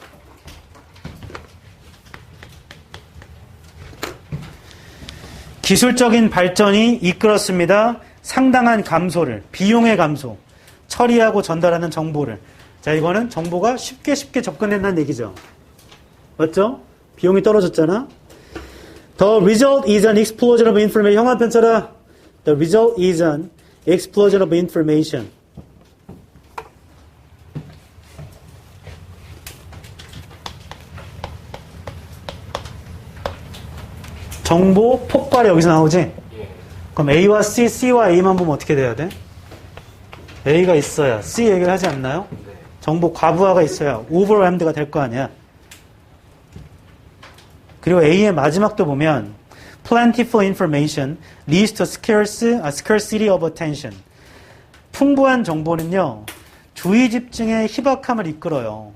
기술적인 발전이 이끌었습니다. 상당한 감소를, 비용의 감소, 처리하고 전달하는 정보를. 자, 이거는 정보가 쉽게 접근된다는 얘기죠. 맞죠? 비용이 떨어졌잖아. The result is an explosion of information. 형아펜 쳐라. The result is an explosion of information. 정보 폭발이 여기서 나오지? 그럼 A와 C, C와 A만 보면 어떻게 돼야 돼? A가 있어야 C 얘기를 하지 않나요? 정보 과부하가 있어야 overwhelmed가 될 거 아니야. 그리고 A의 마지막도 보면 plentiful information leads to scarcity of attention. 풍부한 정보는요, 주의 집중의 희박함을 이끌어요.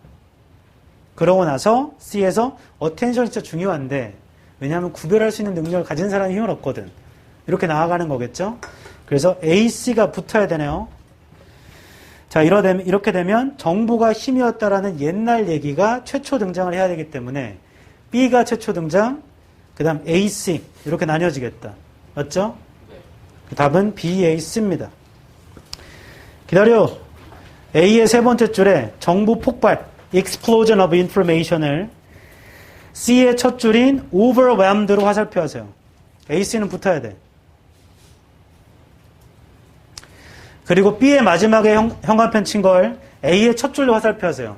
그러고 나서 C에서 attention 진짜 중요한데 왜냐하면 구별할 수 있는 능력을 가진 사람이 힘을 얻거든. 이렇게 나아가는 거겠죠? 그래서 A, C가 붙어야 되네요. 자, 이렇게 되면 정보가 힘이었다라는 옛날 얘기가 최초 등장을 해야 되기 때문에 B가 최초 등장, 그 다음 A, C 이렇게 나뉘어지겠다. 맞죠? 네. 답은 B, A, C입니다. 기다려. A의 세 번째 줄에 정보 폭발, explosion of information을 C의 첫 줄인 overwhelmed로 화살표하세요. A, C는 붙어야 돼. 그리고 B의 마지막에 형광펜 친 걸 A의 첫 줄로 화살표하세요.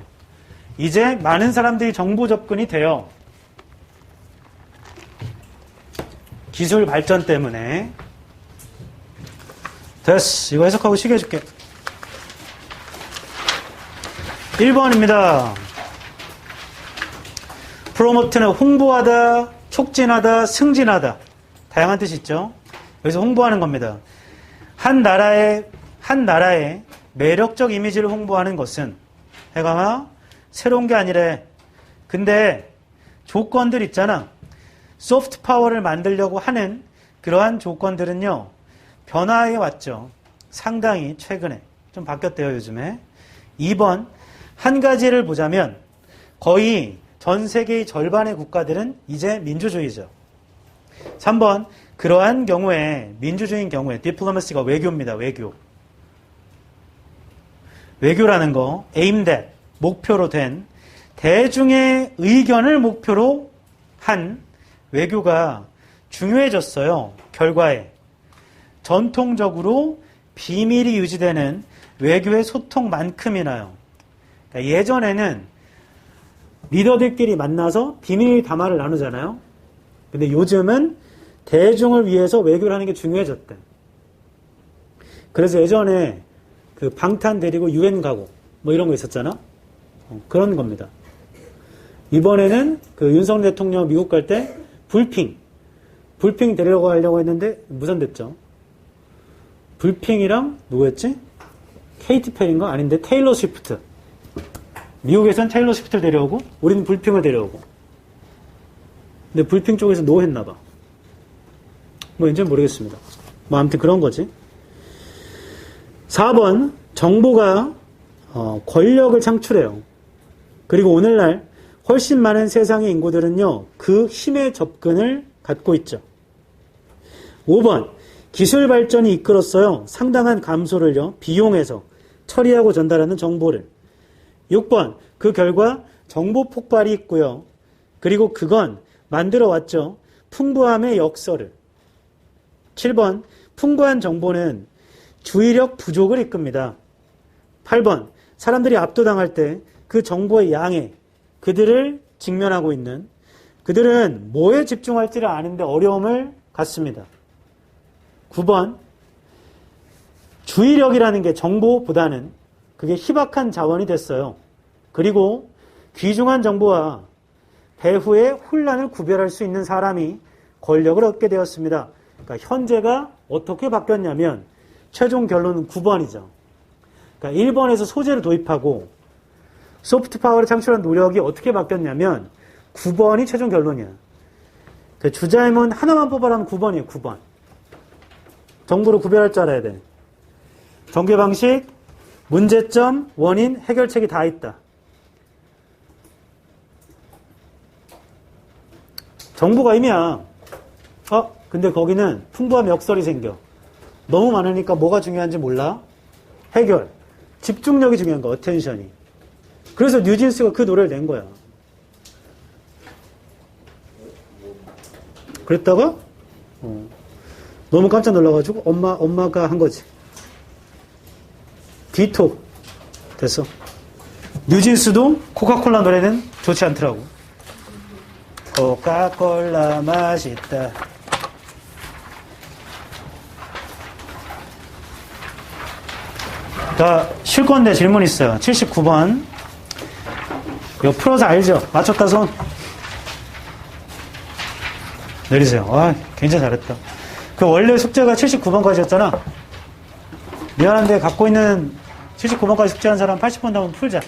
이제 많은 사람들이 정보 접근이 돼요. 기술 발전 때문에. 됐어. 이거 해석하고 쉬게 해줄게. 1번입니다. promote는 홍보하다, 촉진하다, 승진하다. 다양한 뜻이 있죠. 여기서 홍보하는 겁니다. 한 나라의 매력적 이미지를 홍보하는 것은 해가마 새로운 게 아니래. 근데 조건들 있잖아. 소프트 파워를 만들려고 하는 그러한 조건들은요. 변화해 왔죠. 상당히 최근에. 좀 바뀌었대요, 요즘에. 2번, 한 가지를 보자면 거의 전 세계의 절반의 국가들은 이제 민주주의죠. 3번, 그러한 경우에, 민주주의인 경우에, 디플로마시가 외교입니다, 외교. 외교라는 거, aimed at, 목표로 된, 대중의 의견을 목표로 한 외교가 중요해졌어요, 결과에. 전통적으로 비밀이 유지되는 외교의 소통만큼이나요. 그러니까 예전에는 리더들끼리 만나서 비밀 담화를 나누잖아요. 근데 요즘은 대중을 위해서 외교를 하는 게 중요해졌대. 그래서 예전에 그 방탄 데리고 유엔 가고 뭐 이런 거 있었잖아. 그런 겁니다. 이번에는 그 윤석열 대통령 미국 갈 때 불핑 데리고 가려고 했는데 무산됐죠. 불핑이랑 누구였지? 케이티 페리인가? 아닌데 테일러 스위프트. 미국에선 테일러 스위프트를 데려오고 우리는 불핑을 데려오고. 근데 불핑 쪽에서 노했나봐. 뭐 이제는 모르겠습니다. 뭐 아무튼 그런 거지. 4번 정보가 권력을 창출해요. 그리고 오늘날 훨씬 많은 세상의 인구들은요. 그 힘의 접근을 갖고 있죠. 5번 기술 발전이 이끌었어요. 상당한 감소를요. 비용해서 처리하고 전달하는 정보를. 6번 그 결과 정보 폭발이 있고요. 그리고 그건 만들어 왔죠. 풍부함의 역설을. 7번 풍부한 정보는 주의력 부족을 이끕니다. 8번 사람들이 압도당할 때 그 정보의 양에 그들을 직면하고 있는 그들은 뭐에 집중할지를 아는데 어려움을 갖습니다. 9번 주의력이라는 게 정보보다는 그게 희박한 자원이 됐어요. 그리고 귀중한 정보와 배후의 혼란을 구별할 수 있는 사람이 권력을 얻게 되었습니다. 그러니까 현재가 어떻게 바뀌었냐면 최종 결론은 9번이죠. 그러니까 1번에서 소재를 도입하고 소프트 파워를 창출한 노력이 어떻게 바뀌었냐면 9번이 최종 결론이야. 그 주자임은 하나만 뽑아라면 9번이에요. 9번. 정보를 구별할 줄 알아야 돼. 전개 방식, 문제점, 원인, 해결책이 다 있다. 정보가 임이야. 근데 거기는 풍부한 역설이 생겨. 너무 많으니까 뭐가 중요한지 몰라. 해결. 집중력이 중요한 거야. 어텐션이. 그래서 뉴진스가 그 노래를 낸 거야. 그랬다가 너무 깜짝 놀라가지고 엄마가 한 거지. 디토 됐어. 뉴진스도 코카콜라 노래는 좋지 않더라고. 코카콜라 맛있다. 자, 쉴 건데 질문 있어요. 79번. 이거 풀어서 알죠? 맞췄다 손. 내리세요. 굉장히 잘했다. 그 원래 숙제가 79번까지였잖아. 미안한데 갖고 있는 79번까지 숙제한 사람 80번 다음 풀자.